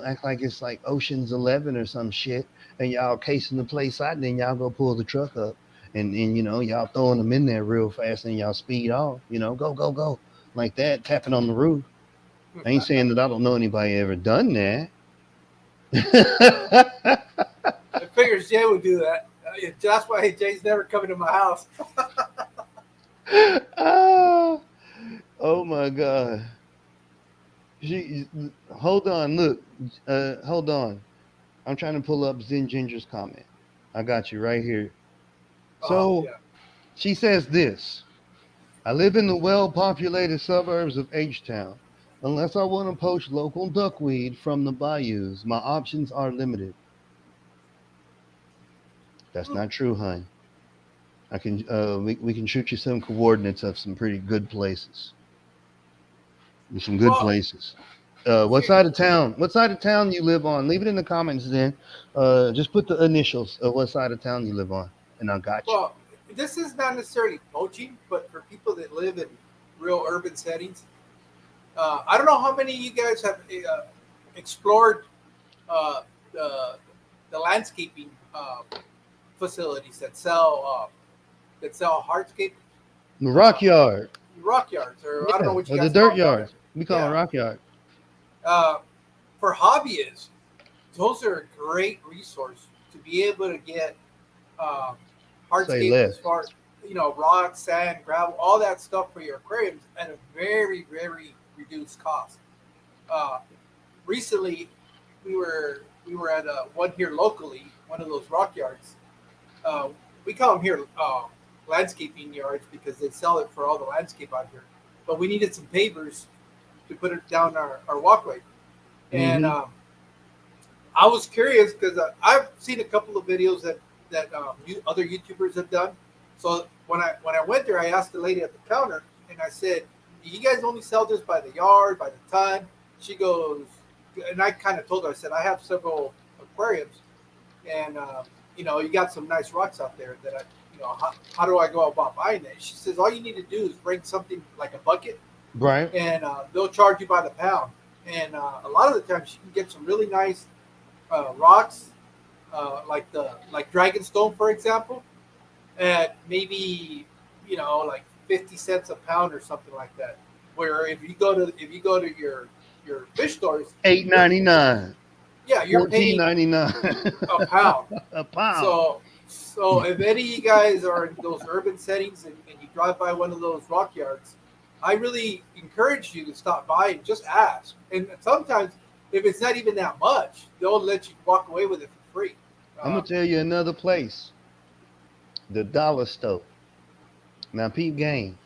act like it's like Ocean's 11 or some shit, and y'all casing the place out, and then y'all go pull the truck up, and y'all throwing them in there real fast, and y'all speed off, go, go, go, like that, tapping on the roof. I ain't saying that I don't know anybody ever done that. I figures Jay would do that. Yeah, that's why Jay's never coming to my house. Ah, oh my God. She, hold on, look, hold on. I'm trying to pull up Zen Ginger's comment. I got you right here. Oh So yeah. she says this: I live in the well populated suburbs of H Town. Unless I want to poach local duckweed from the bayous, my options are limited. That's Hmm. not true, hon. We can shoot you some coordinates of some pretty good places. Some good Well, places. What here, side of town? What side of town you live on? Leave it in the comments then. Just put the initials of what side of town you live on, and I got you. well, this is not necessarily poaching, but for people that live in real urban settings, I don't know how many of you guys have explored uh, the the landscaping facilities that sell hardscape The rock uh, yard. rock yards, or I don't know Yeah, what you or the guys dirt call them down there. yards. We call them Yeah, rock yard. uh, for hobbyists, those are a great resource to be able to get um, Say hardscape as less. far rock, sand, gravel, all that stuff for your aquariums at a very very reduced cost. Uh, Recently, we were at one here locally, one of those rock yards. Uh, we call them here landscaping yards because they sell it for all the landscape out here. But we needed some pavers to put it down our walkway, and Mm-hmm. I was curious because I've seen a couple of videos that other YouTubers have done. So when I went there, I asked the lady at the counter, and I said, "Do you guys only sell this by the yard, by the ton?" She goes, and I kind of told her, I said, "I have several aquariums, and you got some nice rocks out there that how do I go about buying it?" She says, "All you need to do is bring something like a bucket, Right. and they'll charge you by the pound." And a lot of the times, you can get some really nice rocks, like Dragonstone, for example, at maybe like 50 cents a pound or something like that. Where if you go to your fish stores, Eight you're ninety nine. yeah you're 14 paying 99. a pound. A pound. So if any of you guys are in those urban settings and you drive by one of those rock yards, I really encourage you to stop by and just ask. And sometimes, if it's not even that much, they'll let you walk away with it for free. I'm gonna Uh, tell you another place. The dollar store. Now peep game.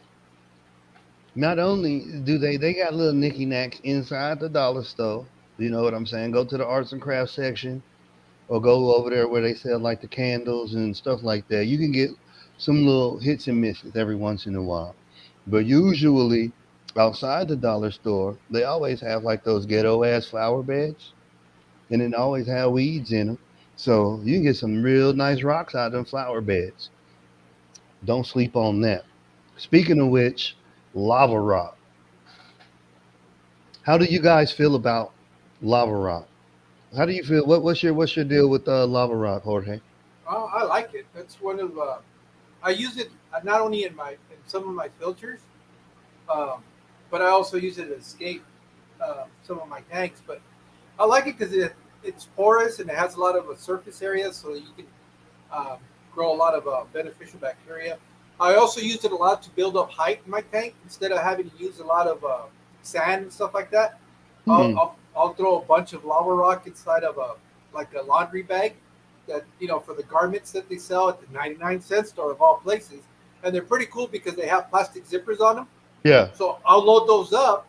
Not only do they got little knicky knacks inside the dollar store. You know what I'm saying? Go to the arts and crafts section or go over there where they sell like the candles and stuff like that. You can get some little hits and misses every once in a while. But usually outside the dollar store, they always have like those ghetto ass flower beds and then always have weeds in them. So you can get some real nice rocks out of them flower beds. Don't sleep on that. Speaking of which, lava rock. How do you guys feel about lava rock? How do you feel? What's your deal with lava rock, Jorge? I like it. That's one of I use it not only in some of my filters, um, but I also use it to escape some of my tanks. But I like it because it's porous and it has a lot of surface area, so that you can um, grow a lot of beneficial bacteria. I also use it a lot to build up height in my tank instead of having to use a lot of sand and stuff like that. Hmm. I'll throw a bunch of lava rock inside of a like a laundry bag that for the garments that they sell at the 99 cent store of all places, and they're pretty cool because they have plastic zippers on them. Yeah. So I'll load those up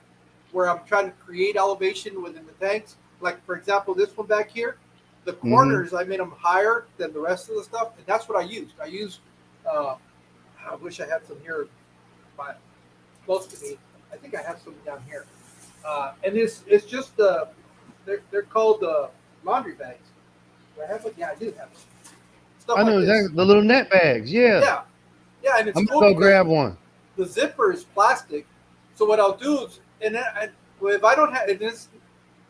where I'm trying to create elevation within the tanks. Like for example, this one back here, the Hmm. corners I made them higher than the rest of the stuff, and that's what I used. I used. Uh, I wish I had some here, by close to me. I think I have some down here, and it's just they're called laundry bags. Do I have it? Yeah, I do have it. Stuff I know like exactly this. the little net bags. Yeah, Yeah, yeah, and it's I'm cool gonna go because grab one. the zipper is plastic. So what I'll do is, well, if I don't have this,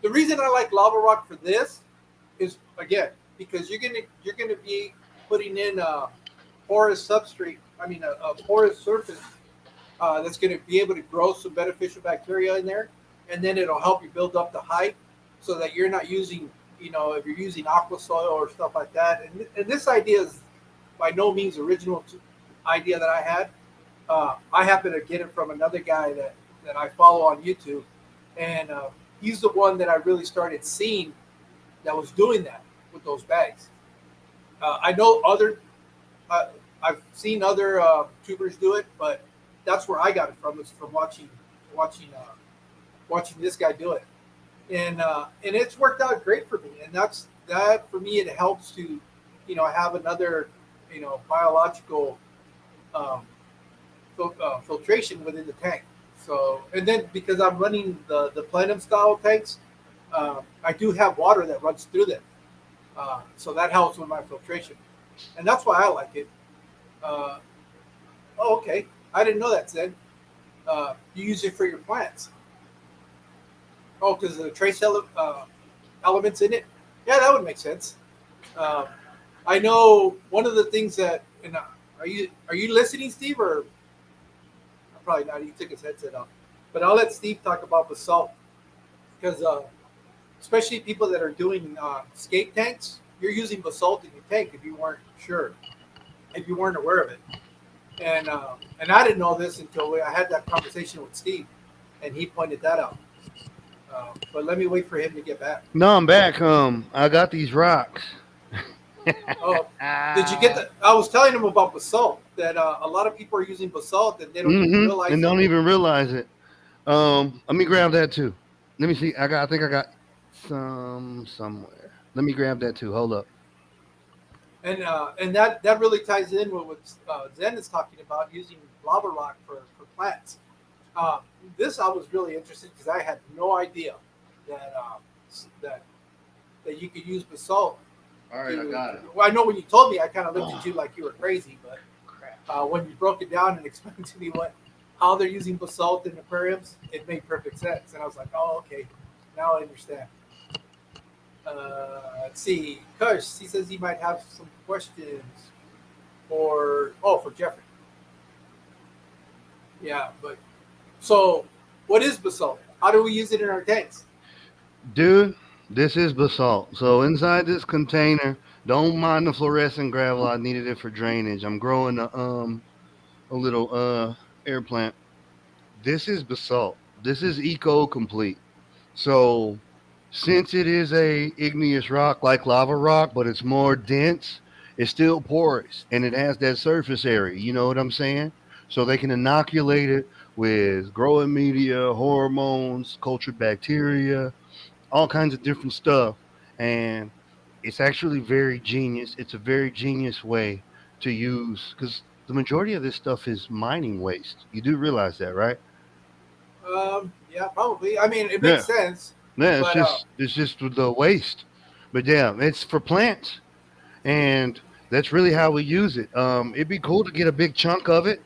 the reason I like lava rock for this is again because you're gonna be putting in a porous substrate. I mean a porous surface that's going to be able to grow some beneficial bacteria in there, and then it'll help you build up the height so that you're not using if you're using aqua soil or stuff like that. And this idea is by no means original idea that I had. I happen to get it from another guy that I follow on YouTube, and he's the one that I really started seeing that was doing that with those bags. I know uh, I've seen other tubers do it, but that's where I got it from. Is from watching watching this guy do it, and it's worked out great for me. And that for me. It helps to have another biological um, filtration within the tank. So, and then because I'm running the plenum style tanks, I do have water that runs through them, so that helps with my filtration, and that's why I like it. Uh, oh, okay, I didn't know that, Zen. You use it for your plants. Oh, because of the trace elements in it. Yeah, that would make sense. Um, I know one of the things that. And are you listening, Steve, or probably not? He took his headset off. But I'll let Steve talk about basalt because especially people that are doing skate tanks, you're using basalt in your tank if you weren't sure, if you weren't aware of it. And I didn't know this until I had that conversation with Steve, and he pointed that out. But let me wait for him to get back. No, I'm back. I got these rocks. Oh, did you get Ah. that? I was telling him about basalt that a lot of people are using basalt and they don't even And realize it. don't even realize it. Let me grab that too. Let me see. I think I got some somewhere. Let me grab that too. Hold up. And that really ties in with what Zen is talking about using lava rock for plants. Uh, this I was really interested because I had no idea that that that you could use basalt All right, I to. got it. Well, I know when you told me, I kind of looked at Oh, you like you were crazy, but crap. when you broke it down and explained to me how they're using basalt in aquariums, it made perfect sense, and I was like, oh, okay, now I understand. Let's see, Kush, he says he might have some questions for Jeffrey. Yeah, but so what is basalt? How do we use it in our tanks? Dude, this is basalt. So inside this container, don't mind the fluorescent gravel. I needed it for drainage. I'm growing a little air plant. This is basalt. This is eco complete. So since it is a igneous rock like lava rock, but it's more dense, it's still porous and it has that surface area. You know what I'm saying? So they can inoculate it with growing media, hormones, cultured bacteria, all kinds of different stuff. And it's actually very genius. It's a very genius way to use because the majority of this stuff is mining waste. You do realize that, right? Yeah, probably. I mean, it makes Yeah. sense, Yeah, but it's just the waste. But yeah, it's for plants and that's really how we use it. It'd be cool to get a big chunk of it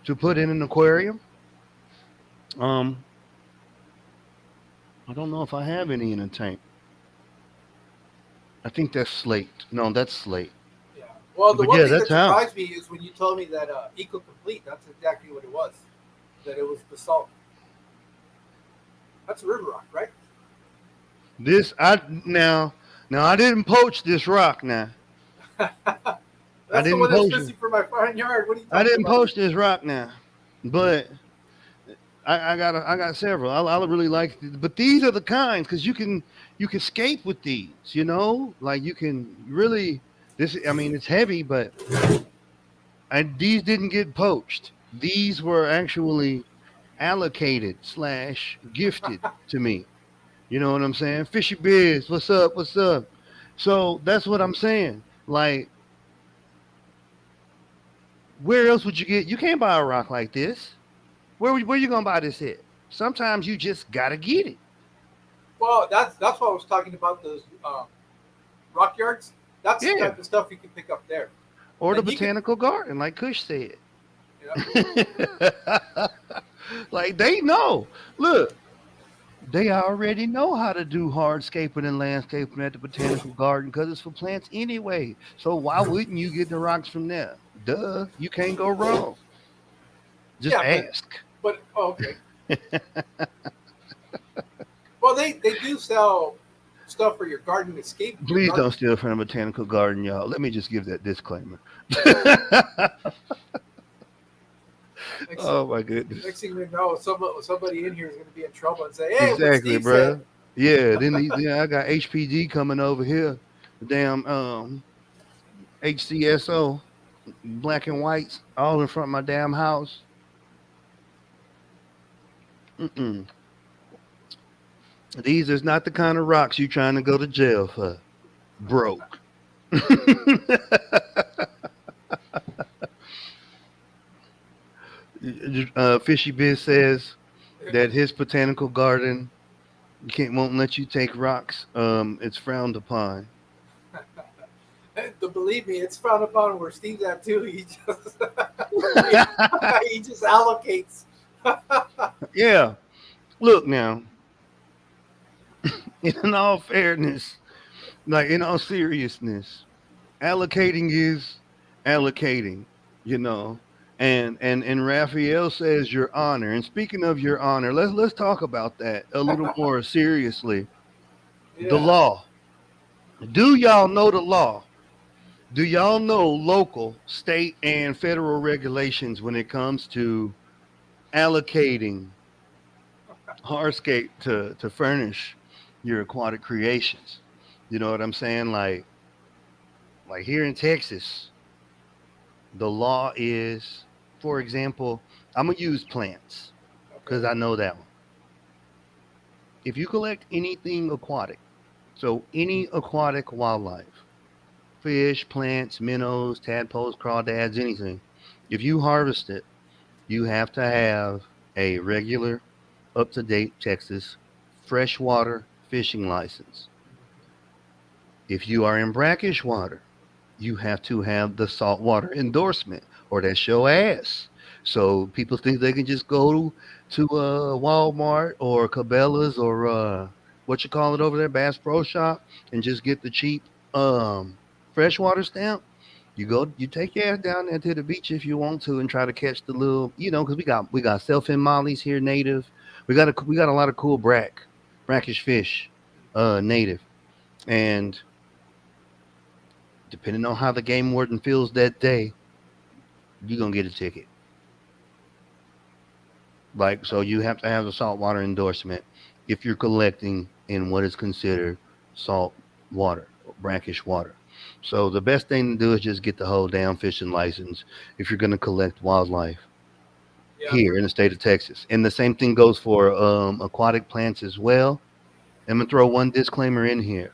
to put in an aquarium. Um, I don't know if I have any in a tank. I think that's slate. No, that's slate. yeah. Well, the But one yeah, thing that's that how. surprised me is when you told me that Eco Complete. That's exactly what it was. That it was basalt. That's river rock, right? This I now I didn't poach this rock. Now I That's the didn't one that's poach it. missing from my front yard. What are you I talking didn't about? poach this rock now, but I got several. I really like, but these are the kinds because you can skate with these. You know, like you can really this. I mean, it's heavy, but these didn't get poached. These were actually allocated slash gifted to me. You know what I'm saying? Fishy Biz, what's up? What's up? So that's what I'm saying. Like, where else would you get? You can't buy a rock like this. Where you gonna buy this at? Sometimes you just gotta get it. Well, that's what I was talking about. Those rock yards. That's the Yeah. type of stuff you can pick up there. Or the And you can, botanical garden, like Kush said. you know, Like they know. Look, they already know how to do hardscaping and landscaping at the botanical garden because it's for plants anyway. So why wouldn't you get the rocks from there? Duh, you can't go wrong. Just yeah, ask. but oh, okay. Well, they do sell stuff for your garden escape, your Please garden. don't steal from the botanical garden, y'all. Let me just give that disclaimer. Next, Oh my goodness. next thing you know, somebody in here is going to be in trouble and say, "Hey, what Exactly, Steve said." bro. Yeah, then yeah, I got HPD coming over here. The damn HCSO, black and whites, all in front of my damn house. Mm-mm. These is not the kind of rocks you trying to go to jail for. Broke. Fishy Biz says that his botanical garden can't won't let you take rocks. It's frowned upon. To believe me, it's frowned upon where Steve's at too. He just he just allocates. Yeah. Look now, in all fairness, like in all seriousness, allocating is allocating, you know. And Raphael says your honor. And speaking of your honor, let's talk about that a little more seriously. The Yeah. law. Do y'all know the law? Do y'all know local, state, and federal regulations when it comes to allocating hardscape to furnish your aquatic creations? You know what I'm saying? Like here in Texas, the law is, for example, I'm gonna use plants Okay. because I know that one. If you collect anything aquatic, so any aquatic wildlife, fish, plants, minnows, tadpoles, crawdads, anything, if you harvest it, you have to have a regular, up to date Texas freshwater fishing license. If you are in brackish water, you have to have the saltwater endorsement, or that's your ass. So people think they can just go to Walmart or Cabela's or what you call it over there, Bass Pro Shop, and just get the cheap freshwater stamp. You take your ass down there to the beach if you want to, and try to catch the little, because we got selfin mollies here, native. We got a lot of cool brackish fish, native, and depending on how the game warden feels that day, you're gonna get a ticket. Like, so you have to have the saltwater endorsement if you're collecting in what is considered salt water, brackish water. So the best thing to do is just get the whole damn fishing license if you're gonna collect wildlife Yeah. here in the state of Texas. And the same thing goes for aquatic plants as well. I'm gonna throw one disclaimer in here.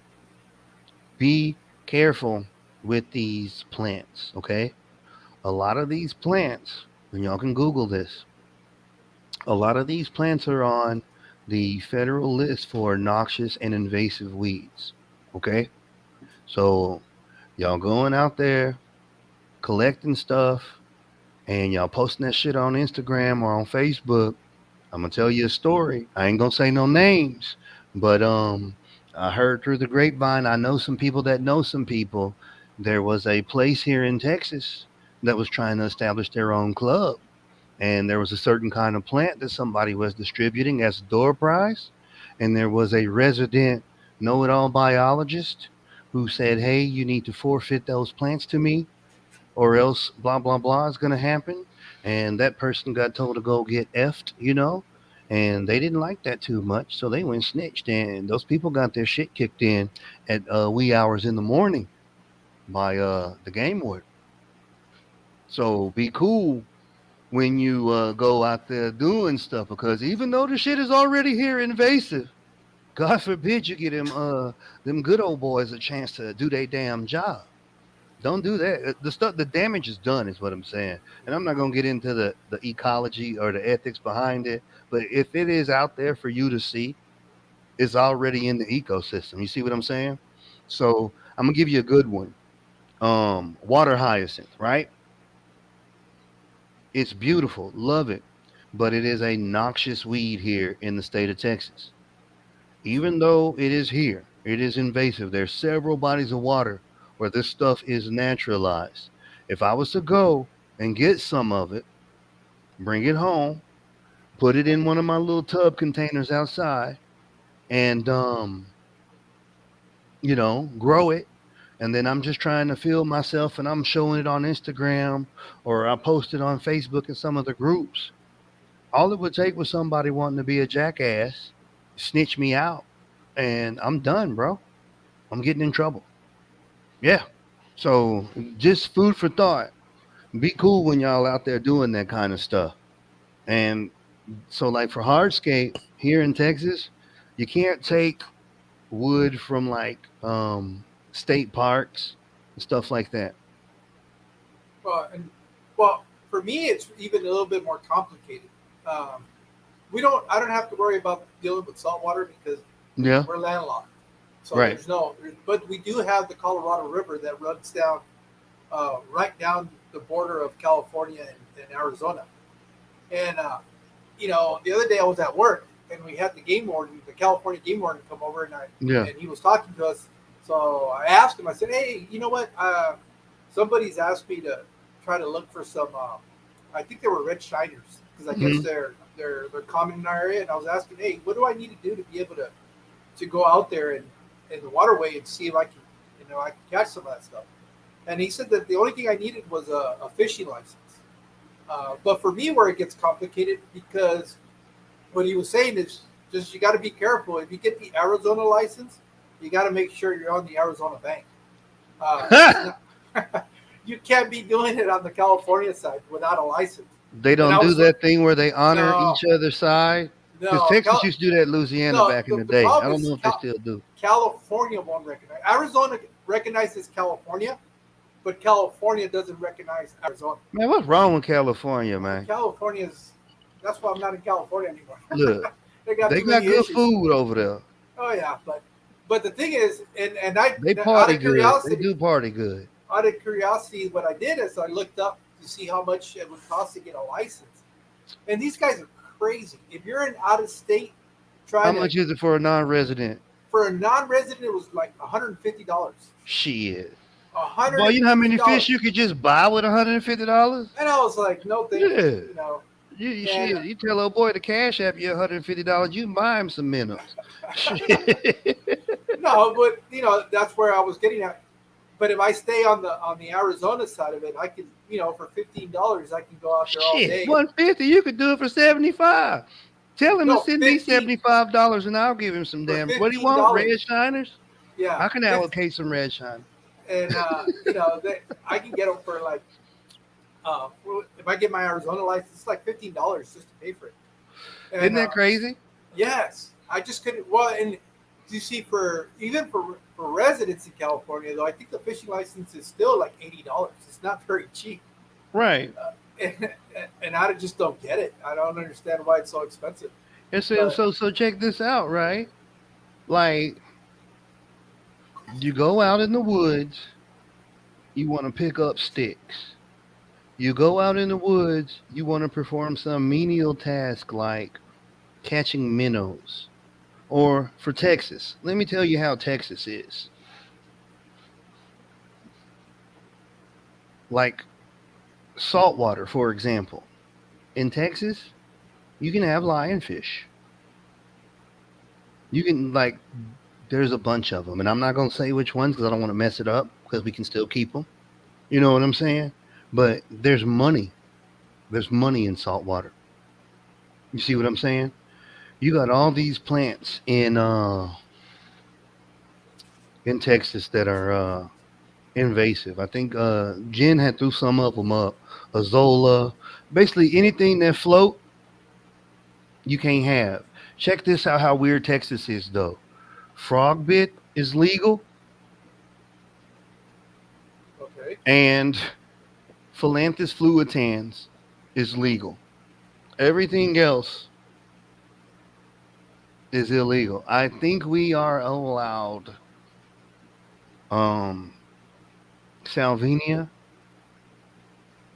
Be careful with these plants, okay? A lot of these plants, and y'all can Google this, a lot of these plants are on the federal list for noxious and invasive weeds. Okay? So y'all going out there collecting stuff and y'all posting that shit on Instagram or on Facebook. I'm gonna tell you a story. I ain't gonna say no names, but I heard through the grapevine, I know some people that know some people. There was a place here in Texas that was trying to establish their own club, and there was a certain kind of plant that somebody was distributing as a door prize, and there was a resident know-it-all biologist who said, "Hey, you need to forfeit those plants to me, or else blah blah blah is gonna happen." And that person got told to go get effed, and they didn't like that too much, so they went snitched, and those people got their shit kicked in at wee hours in the morning by the game warden. So be cool when you go out there doing stuff, because even though the shit is already here invasive, God forbid you get them good old boys a chance to do their damn job. Don't do that. The damage is done, is what I'm saying. And I'm not gonna get into the ecology or the ethics behind it. But if it is out there for you to see, it's already in the ecosystem. You see what I'm saying? So I'm gonna give you a good one. Water hyacinth, right? It's beautiful, love it, but it is a noxious weed here in the state of Texas. Even though it is here, it is invasive. There's several bodies of water where this stuff is naturalized. If I was to go and get some of it, bring it home, put it in one of my little tub containers outside, and grow it, and then I'm just trying to feel myself, and I'm showing it on Instagram, or I post it on Facebook and some of the groups. All it would take was somebody wanting to be a jackass, snitch me out, and I'm done, bro. I'm getting in trouble. Yeah. So just food for thought. Be cool when y'all out there doing that kind of stuff. And so, like for hardscape here in Texas, you can't take wood from like state parks and stuff like that. And well, for me, it's even a little bit more complicated. Um, we don't. I don't have to worry about dealing with saltwater because Yeah. we're landlocked. So Right. but we do have the Colorado River that runs down right down the border of California and Arizona. And the other day I was at work and we had the game warden, the California game warden, come over Yeah. and he was talking to us. So I asked him. I said, "Hey, you know what? Somebody's asked me to try to look for some. I think they were red shiners because I guess Hmm. they're common in our area." And I was asking, "Hey, what do I need to do to be able to go out there and in the waterway and see if I can, I can catch some of that stuff?" And he said that the only thing I needed was a fishing license. But for me, where it gets complicated, because what he was saying is just you got to be careful. If you get the Arizona license, you got to make sure you're on the Arizona bank. It's not. You can't be doing it on the California side without a license. They And don't I do was like, that thing where they honor no, each other's side. Because no, Texas used to do that in Louisiana no. back in the The day. I problem don't is know if they still do. California won't recognize. Arizona recognizes California, but California doesn't recognize Arizona. Man, what's wrong with California, man? California's. That's why I'm not in California anymore. Look, They got they too many got good issues. food over there. Oh yeah, but the thing is, and I They out party of good. They curiosity, do party good. what I did is I looked up to see how much it would cost to get a license. And these guys are crazy. If you're in out of state How trying to much is it for a non-resident? for a non-resident, it was like $150. Shit. one hundred Boy, and you know how fifty many fish dollars. you could just buy with $150? And I was like, no, thank you. Yeah. You And shit. You tell old boy to cash app you $150, you can buy him some minnows. Shit. no, but that's where I was getting at. But if I stay on the Arizona side of it, I can for $15 I can go out there all Shit. day. 150, you could do it for 75. Tell him to No, send me 15 $75 and I'll give him some for damn. What do you want? Red $15. shiners? Yeah, I can allocate some red shiners. and I can get them for like uh, if I get my Arizona license, it's like $15 just to pay for it. Isn't And that crazy? yes, I just couldn't. Well, and you see, for even for residents in California, though, I think the fishing license is still like $80. It's not very cheap, Right. and, and I just don't get it. I don't understand why it's so expensive. And so, But so, so check this out, right? Like, you go out in the woods, you want to pick up sticks. You go out in the woods, you want to perform some menial task like catching minnows. Or for Texas, let me tell you how Texas is. Like saltwater, for example. In Texas, you can have lionfish. You can like There's a bunch of them, and I'm not gonna say which ones because I don't want to mess it up because we can still keep them. You know what I'm saying? But there's money. There's money in salt water. You see what I'm saying? You got all these plants in Texas that are invasive. I think Jen had threw some of them up. Azola, basically anything that float, you can't have. Check this out. How weird Texas is, though. Frog bit is legal, Okay. and Philanthus fluitans is legal. Everything else is illegal. I think we are allowed um Salvinia,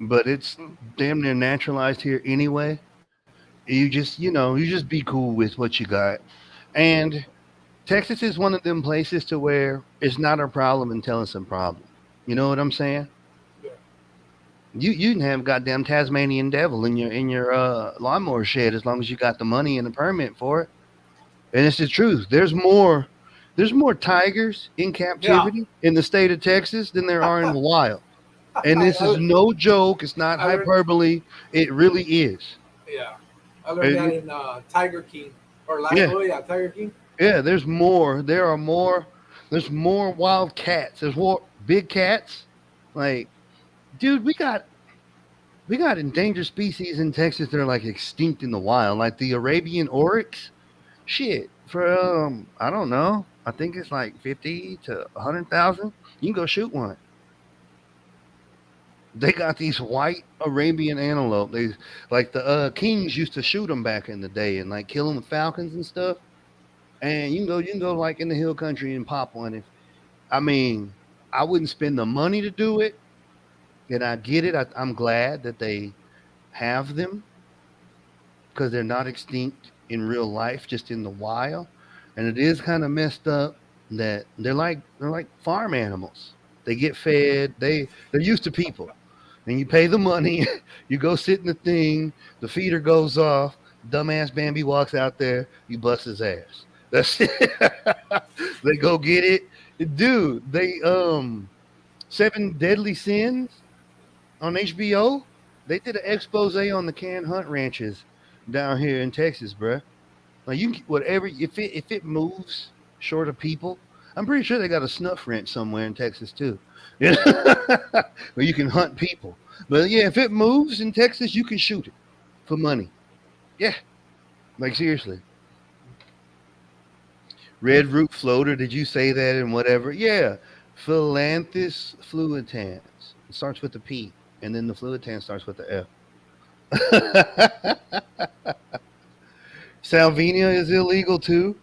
but it's damn near naturalized here anyway. You just be cool with what you got. And Texas is one of them places to where it's not a problem until it's a problem. You know what I'm saying? Yeah. You can have goddamn Tasmanian devil in your lawnmower shed as long as you got the money and the permit for it. And it's the truth. There's more tigers in Yeah. captivity in the state of Texas than there are in the wild. And this is I, no joke. It's not I learned. hyperbole. It really is. Yeah. I learned that It- in Tiger King or yeah, Oh yeah, Tiger King. yeah. There's more. There are more. There's more wild cats. There's more big cats. Like, dude, we got endangered species in Texas that are like extinct in the wild, like the Arabian oryx. Shit, for I don't know. I think it's like 50 to 100,000. You can go shoot one. They got these white Arabian antelope. They like the kings used to shoot them back in the day and like kill them with falcons and stuff. And you can go like in the hill country and pop one. If I mean, I wouldn't spend the money to do it, and I get it. I'm glad that they have them because they're not extinct in real life, just in the wild. And it is kind of messed up that they're like farm animals. They get fed. They're used to people. And you pay the money, you go sit in the thing, the feeder goes off, dumbass Bambi walks out there, you bust his ass. That's it. They go get it. Dude, they Seven Deadly Sins on HBO. They did an expose on the canned hunt ranches down here in Texas, bruh. Like you can whatever if it moves short of people, I'm pretty sure they got a snuff ranch somewhere in Texas too. Yeah. Where you can hunt people. But yeah, if it moves in Texas, you can shoot it for money. Yeah. Like seriously. Red root floater, did you say that and whatever? Yeah. Philanthus fluitans. It starts with the P. And then the fluitan starts with the F. Salvinia is illegal too.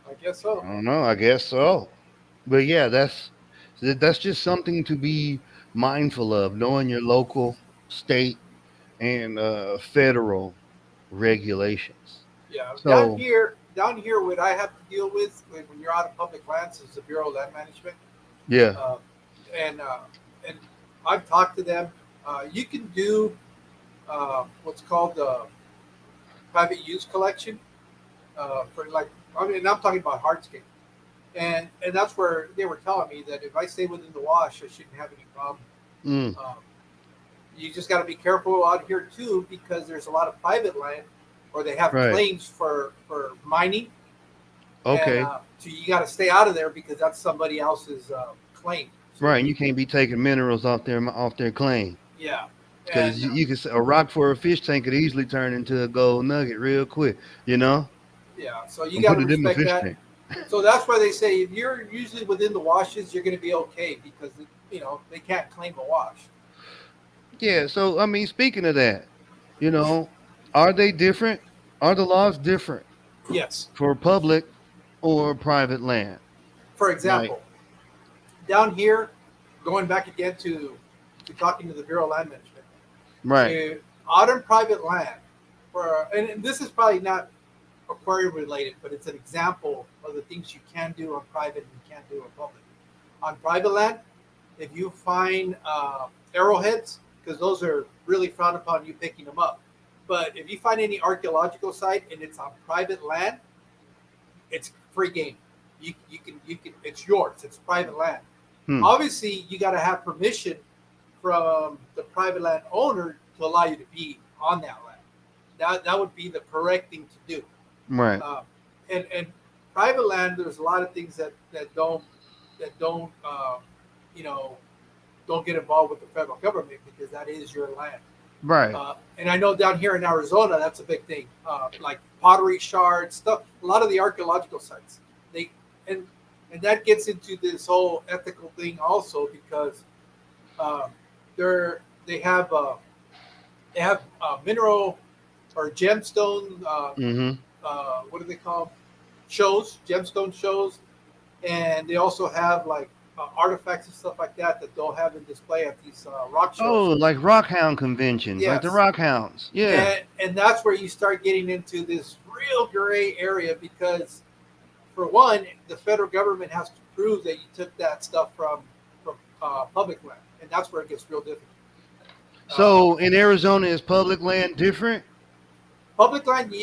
I guess I so. don't know. I guess so. But yeah, that's just something to be mindful of, knowing your local, state, and federal regulations. Yeah. So Down here, what I have to deal with when you're out of public lands is the Bureau of Land Management, yeah, uh, and and I've talked to them. You can do what's called the private use collection for like. I mean, I'm talking about hardscape, and that's where they were telling me that if I stay within the wash, I shouldn't have any problem. mm, Um, you just got to be careful out here too because there's a lot of private land, or they have right, claims for mining, and okay, so you got to stay out of there because that's somebody else's claim. So right. And you can't be taking minerals off their claim yeah, because and you can a rock for a fish tank could easily turn into a gold nugget real quick. You know, yeah, so you and got put to it in the respect fish that. tank. So that's why they say if you're usually within the washes, you're going to be okay because they can't claim a wash. Yeah. So I mean, speaking of that, you know, are they different? Are the laws different Yes. for public or private land? For Like, example, down here, going back again to talking to the Bureau of Land Management, right. uh, out on private land and this is probably not aquarium related, but it's an example of the things you can do on private and you can't do on public. On private land, if you find arrowheads, because those are really frowned upon you picking them up. But if you find any archaeological site and it's on private land, it's free game. You can it's yours. It's private land. Hmm. Obviously, you got to have permission from the private land owner to allow you to be on that land. That would be the correct thing to do. Right. Uh, and private land, there's a lot of things that don't you know don't get involved with the federal government because that is your land. Right. And I know down here in Arizona, that's a big thing. Like pottery shards, stuff. A lot of the archaeological sites. They and and that gets into this whole ethical thing also because um, they're they have mineral or gemstone. Mm-hmm. What do they call 'em? Shows, gemstone shows, and they also have like artifacts and stuff like that that they'll have in display at these rock Oh, shows. like rockhound conventions, like the Yes, rockhounds. Yeah. and that's where you start getting into this real gray area because for one, the federal government has to prove that you took that stuff from public land, and that's where it gets real difficult. Uh, So in Arizona, is public land different? Public land,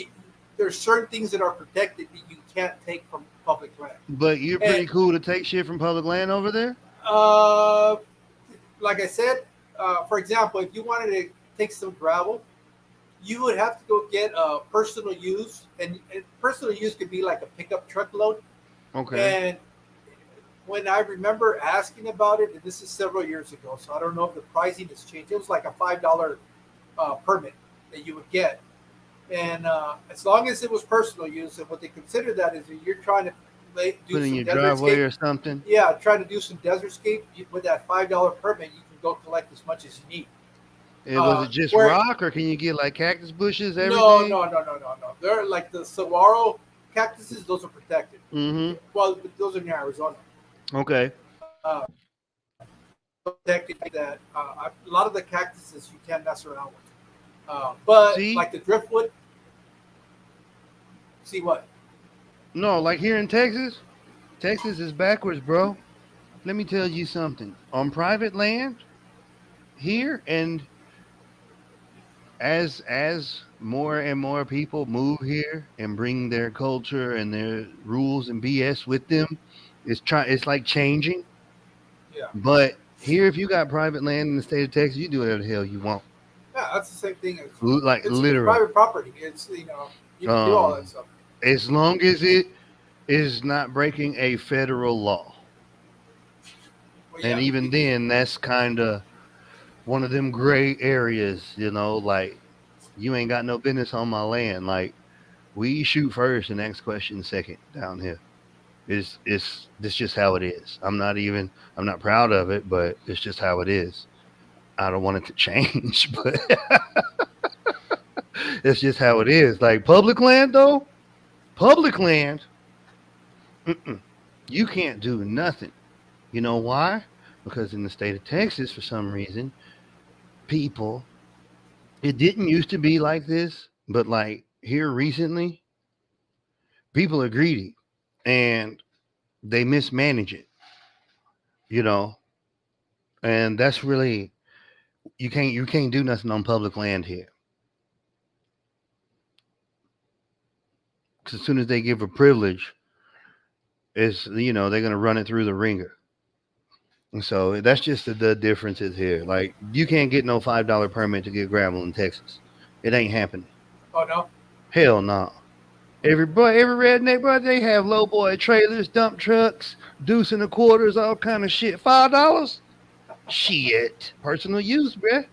there's certain things that are protected that you can't take from public land, But you're and pretty cool to take shit from public land over there? uh, like I said, for example, if you wanted to take some gravel, you would have to go get personal use, and personal use could be like a pickup truck load. Okay. And when I remember asking about it, and this is several years ago, so I don't know if the pricing has changed. It was like a $5 permit that you would get, and as long as it was personal use, and what they consider that is that you're trying to do Put in some your desert driveway scape. or something. Yeah, trying to do some desert scape with that $5 permit, you can go collect as much as you need. Was it just Where rock, or can you get like cactus bushes, no, everything? no, no, no, no, no. They're like the saguaro cactuses; those are protected. Mm-hmm. Well, but those are in Arizona. Okay. Protected that a lot of the cactuses you can't mess around with. But See? like the driftwood, see what? No, like here in Texas, Texas is backwards, bro. Let me tell you something. On private land here, and as more and more people move here and bring their culture and their rules and BS with them, it's like changing. Yeah, But here, if you got private land in the state of Texas, you do whatever the hell you want. yeah, that's the same thing as Like it's literally. private property. It's you can do all that Um, stuff. as long as it is not breaking a federal law. Well, And yeah, even then, that's kind of one of them gray areas, like you ain't got no business on my land. Like we shoot first and ask questions second down here. It's this just how it is. I'm not proud of it, but it's just how it is. I don't want it to change, but it's just how it is. Like public land though, public land, mm-mm, you can't do nothing. You know why? Because in the state of Texas, for some reason, people, it didn't used to be like this, but like here recently, people are greedy and they mismanage it, you know, and that's really you can't do nothing on public land here because as soon as they give a privilege, it's they're gonna run it through the ringer. And so that's just the differences here. Like you can't get no $5 permit to get gravel in Texas. It ain't happening. Oh no, Hell no. Every redneck, bro, they have low boy trailers, dump trucks, deuce and a quarters, all kind of shit. $5? Shit. Personal use, bruh.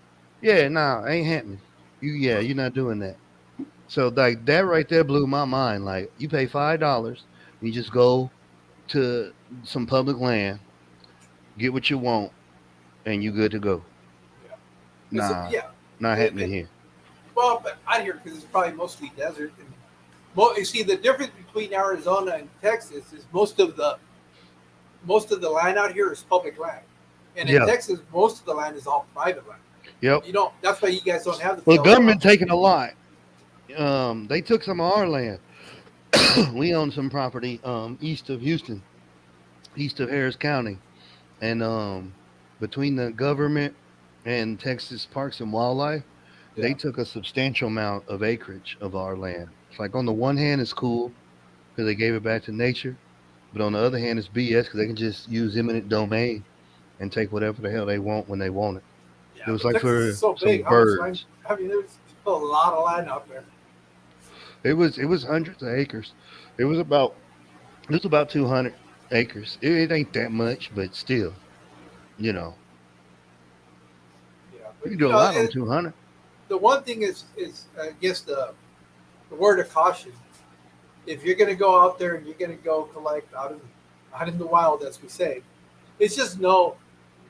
Yeah, nah, ain't happening. You're not doing that. So like that right there blew my mind. Like you pay $5, you just go to some public land, get what you want, and you good to go. yeah, because Nah, yeah, not happening it, here. well, but out here because it's probably mostly desert. And you see, the difference between Arizona and Texas is most of the land out here is public land, and in Yeah. Texas, most of the land is all private land. Yep. You don't. That's why you guys don't have the Well, the federal government laws. taking a lot. They took some of our land. We own some property east of Houston, east of Harris County, and between the government and Texas Parks and Wildlife, they Yeah, took a substantial amount of acreage of our land. It's like on the one hand, it's cool. because they gave it back to nature. But on the other hand, it's BS because they can just use eminent domain and take whatever the hell they want when they want it. It Yeah, was but like Texas is for so some big. How much land? birds. I mean, there's a lot of land out there. It was hundreds of acres. It was about it was about 200 acres. It ain't that much, but still, you know, Yeah, you but can do a lot on 200. the one thing is I guess the word of caution. If you're going to go out there and you're going to go collect out in the wild, as we say, it's just know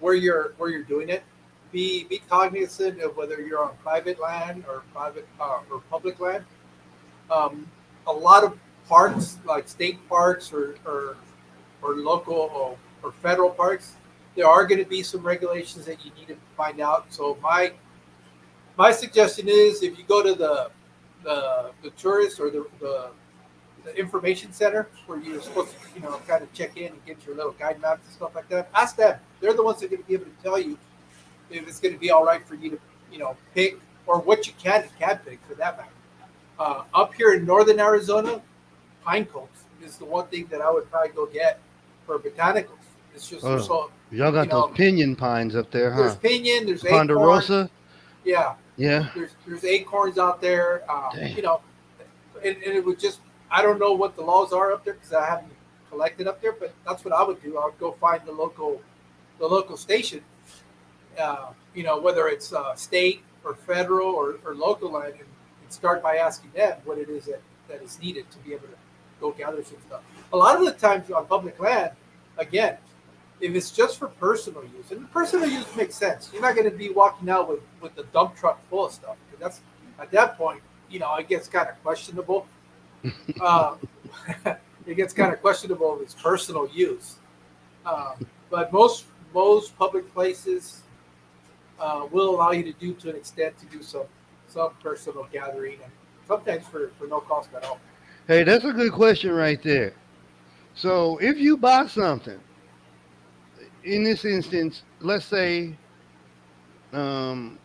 where you're doing it. Be cognizant of whether you're on private land or private or public land. Um, a lot of parks, like state parks or local or federal parks, there are going to be some regulations that you need to find out. So my suggestion is if you go to the tourist or the information center where you're supposed to, kind of check in and get your little guide maps and stuff like that. Ask them. They're the ones that are going to be able to tell you if it's going to be all right for you to, pick or what you can and can't pick for that matter. Up here in northern Arizona, pine cones is the one thing that I would probably go get for botanicals. It's just they're Oh, so, y'all you got those know, pinion pines up there, there's huh? pinyon, there's The acorn, ponderosa. yeah, Yeah. there's acorns out there. Damn. And it would just I don't know what the laws are up there because I haven't collected up there, but that's what I would do. I would go find the local station, whether it's state or federal or local land, and start by asking them what it is that is needed to be able to go gather some stuff. A lot of the times on public land, again, if it's just for personal use, and personal use makes sense. You're not going to be walking out with the dump truck full of stuff because that's at that point, it gets kind of questionable. Uh, it gets kind of questionable if it's personal use. Um, but most public places will allow you to do to an extent to do some personal gathering and sometimes for no cost at all. Hey, that's a good question right there. So, if you buy something, in this instance, let's say um,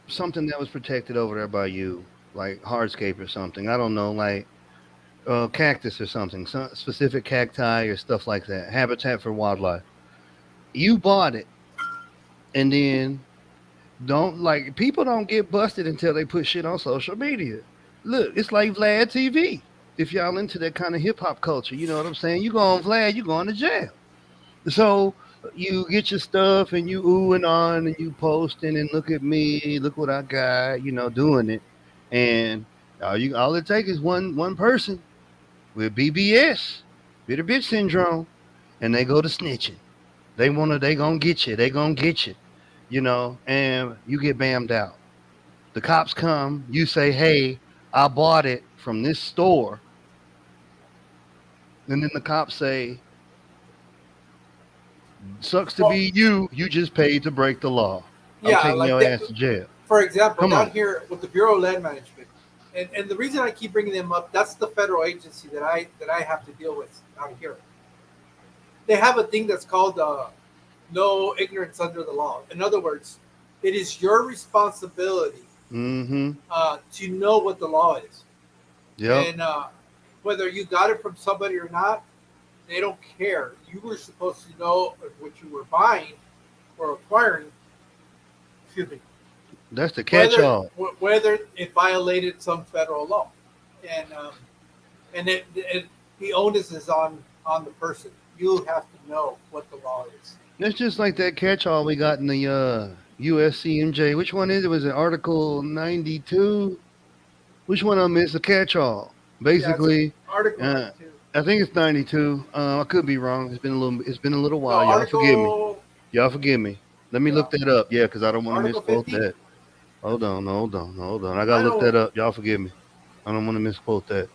something that was protected over there by you, like hardscape or something. I don't know, like cactus or something, some specific cacti or stuff like that. Habitat for wildlife. You bought it, and then don't like people don't get busted until they put shit on social media. Look, it's like Vlad TV. If y'all into that kind of hip hop culture, you know what I'm saying. You go on Vlad, you going to jail. So you get your stuff and you ooh and on and you posting and look at me, look what I got, doing it. And all it takes is one person with BBS, bitter bitch syndrome, and they go to snitching. They gonna get you. They gonna get you. And you get bammed out. The cops come. You say, "Hey, I bought it from this store," and then the cops say, "Sucks to Well, be you. You just paid to break the law. I'm yeah, taking like your that. ass to jail." For example, Come down on. here with the Bureau of Land Management, and the reason I keep bringing them up, that's the federal agency that I have to deal with out here. They have a thing that's called no ignorance under the law. In other words, it is your responsibility Mm-hmm. to know what the law is, Yep. and whether you got it from somebody or not, they don't care. You were supposed to know if what you were buying or acquiring, excuse me, That's the whether catch-all. whether it violated some federal law, and the onus is on the person. You have to know what the law is. That's just like that catch-all we got in the USCMJ. Which one is it? Was it Article 92? Which one of them is the catch-all? Yeah, it's Basically, Article uh, 92. I think it's 92. I could be wrong. It's been a little No, while. Y'all forgive me. Article Y'all forgive me. Let me yeah, look that up. Yeah, because I don't want to Article misquote 50. that. Hold on. I gotta I look that don't. up. Y'all forgive me. I don't want to misquote that.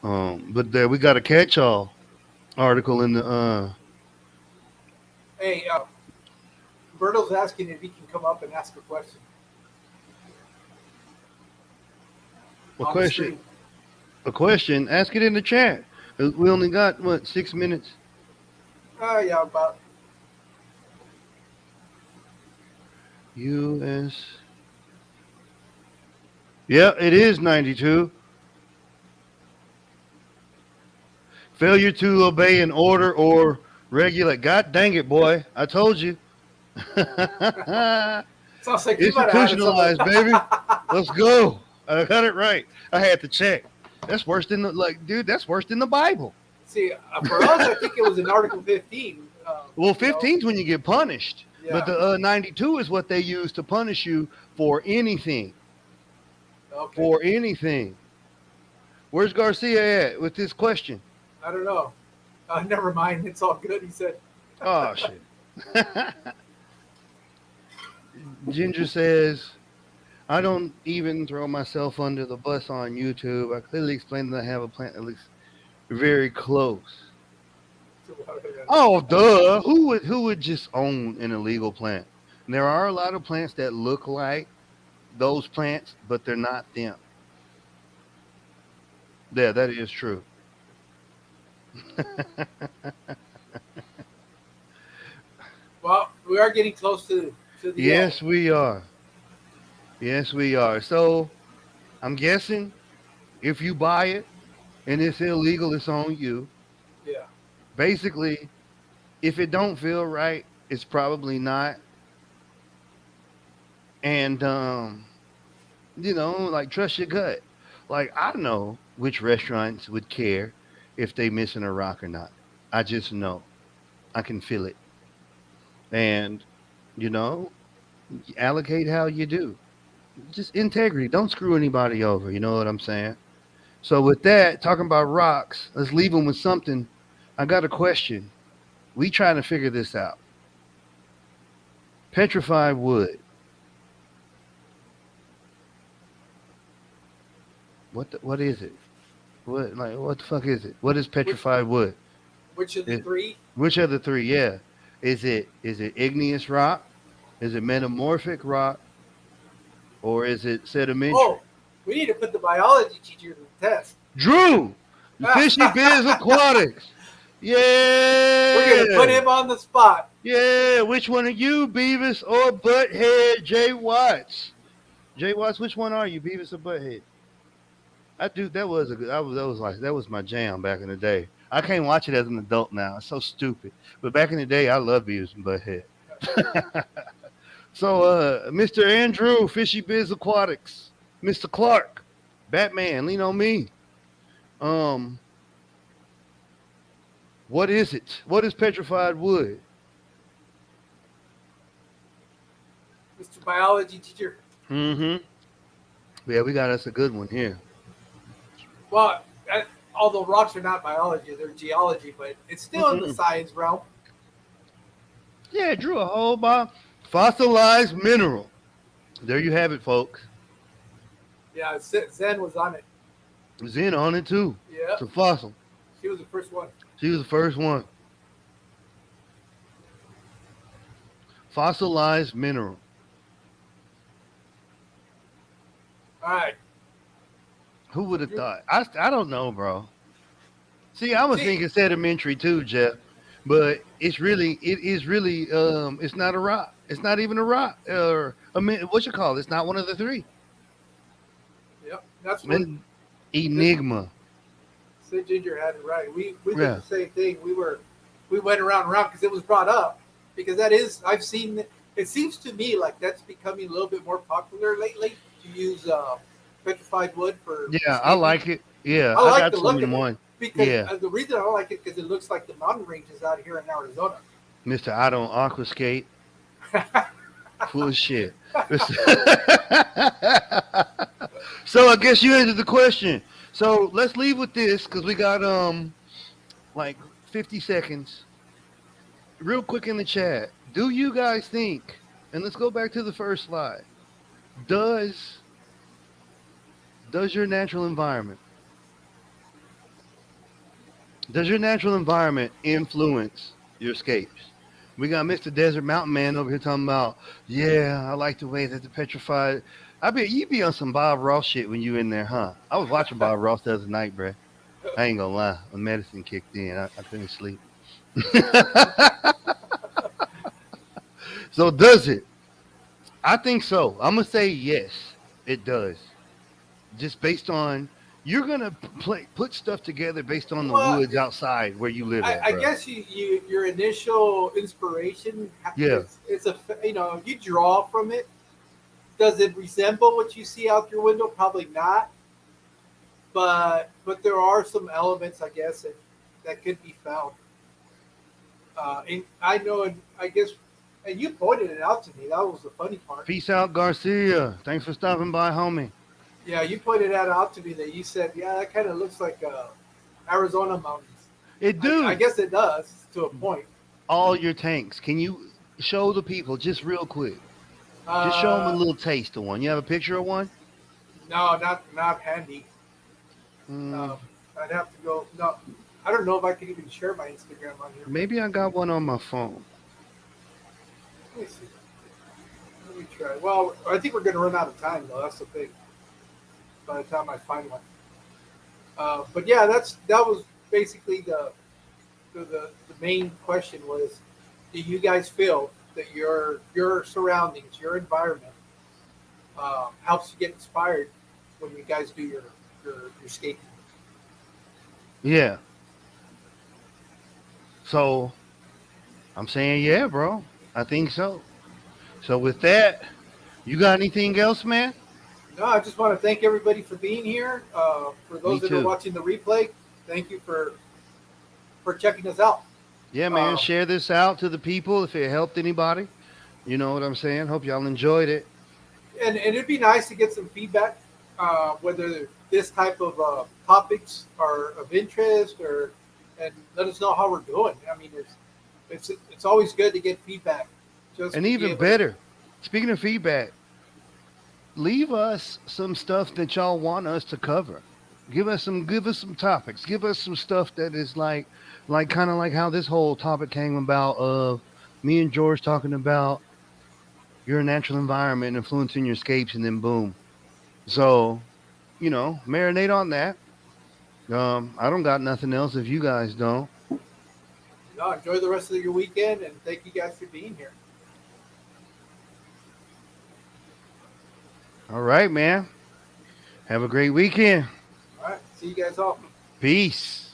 But there we got a catch-all article in the Hey, Berto's asking if he can come up and ask a question a on the question. stream. A question. Ask it in the chat. We only got what 6 minutes. Yeah, about U.S. Yeah, it is 92. Failure to obey an order or regulate. God dang it, boy! I told you. Sounds like you might have had it somewhere. Institutionalized, baby. Let's go. I got it right. I had to check. That's worse than the like, dude. That's worse than the Bible. See, for us, I think it was in Article 15. Well, You know, 15 is when you get punished, but yeah. the 92 is what they use to punish you for anything. Okay. For anything. Where's Garcia at with this question? I don't know. Never mind. It's all good. He said. Oh shit. Ginger says, I don't even throw myself under the bus on YouTube. I clearly explained that I have a plant that looks very close. Oh, duh. Who would just own an illegal plant? And there are a lot of plants that look like those plants, but they're not them. Yeah, that is true. Well, we are getting close to the end. Yes, we are. Yes, we are. So I'm guessing if you buy it and it's illegal, it's on you. Yeah. Basically, if it don't feel right, it's probably not. And like trust your gut. Like I know which restaurants would care if they missing a rock or not. I just know. I can feel it. And you know, allocate how you do. Just integrity. Don't screw anybody over. You know what I'm saying? So with that, talking about rocks, let's leave them with something. I got a question. We trying to figure this out. Petrified wood. What is it? What the fuck is it? What is Which petrified wood? which of the It, three? which of the three? Yeah. Is it igneous rock? Is it metamorphic rock? Or is it Oh, sedimentary? we need to put the biology teacher to the test. Drew, the fishy biz aquatics. We're gonna put Yeah. him on the spot. Yeah. Which one are you, Beavis or Butthead? Jay Watts. Jay Watts, which one are you, Beavis or Butthead? I do. That was a good. That was my jam back in the day. I can't watch it as an adult now. It's so stupid. But back in the day, I loved Beavis and Butthead. So, Mr. Andrew, Fishy Biz Aquatics, Mr. Clark, Batman, lean on me. Um, what is it? What is petrified wood? Mr. Biology teacher. Mm-hmm. Yeah, we got us a good one here. Well, although rocks are not biology, they're geology, but it's still in the Mm-hmm. science realm. Yeah, drew a whole bomb. Fossilized mineral. There you have it, folks. Yeah, Zen was on it. Zen on it too. Yeah, It's a fossil. she was the first one. She was the first one. Fossilized mineral. All right. Who would have thought? I don't know, bro. See, I was See, thinking sedimentary too, Jeff. But it's not a rock. It's not even a rock or what you call it? It's not one of the three. yep, that's what Min- Enigma. Sid Ginger had it right. We did Yeah. the same thing. We went around and around because it was brought up because that is I've seen it seems to me like that's becoming a little bit more popular lately to use petrified wood for Yeah, I escaping. like it. Yeah, I I like got the two look in of it one. because Yeah, the reason I don't like it because it looks like the mountain ranges out here in Arizona. Mister, I don't aquascape. Full of shit. So I guess you answered the question. So let's leave with this because we got like 50 seconds. Real quick in the chat. Do you guys think? And let's go back to the first slide. Does does your natural environment does your natural environment influence your escapes? We got Mr. Desert Mountain Man over here talking about, yeah, I like the way that the petrified. I bet you be on some Bob Ross shit when you in there, huh? I was watching Bob Ross the other night, bruh. I ain't gonna lie. When medicine kicked in, I couldn't sleep. So does it? I think so. I'm gonna say yes, it does. Just based on You're gonna put stuff together based on the Well, woods outside where you live at, I bro. guess you your initial inspiration Yeah, it's a you draw from it. Does it resemble what you see out your window? Probably not, but there are some elements I guess that could be found. And I know, and I guess, and you pointed it out to me. That was the funny part. peace out, Garcia. Thanks for stopping by, homie. Yeah, you pointed that out to me. That you said, yeah, that kind of looks like Arizona mountains. It I do. guess it does to a point. All your tanks. Can you show the people just real quick? Just show them a Uh, little taste of one. You have a picture of one? no, not handy. Mm, Um, I'd have to go. No, I don't know if I could even share my Instagram on here. But maybe I got one on my phone. let me see. Let me try. Well, I think we're going to run out of time though. That's the thing. By the time I find one. But yeah, that was basically the main question was, do you guys feel that your surroundings, your environment, helps you get inspired when you guys do your skating? Yeah. So I'm saying, yeah, bro. I think so. So with that, you got anything else, man? No, I just want to thank everybody for being here. For Me those that are too. watching the replay, thank you for checking us out. Yeah, man. Uh, Share this out to the people if it helped anybody. You know what I'm saying? Hope y'all enjoyed it. and it'd be nice to get some feedback, whether this type of topics are of interest, or and let us know how we're doing. I mean, it's always good to get feedback, just And to be even able to. better, speaking of feedback, leave us some stuff that y'all want us to cover. Give us some topics. Give us some stuff that is like kind of like how this whole topic came about of me and George talking about your natural environment influencing your escapes and then boom. So, marinate on that. I don't got nothing else if you guys don't. No, enjoy the rest of your weekend, and thank you guys for being here. All right, man. Have a great weekend. All right, see you guys all. Peace.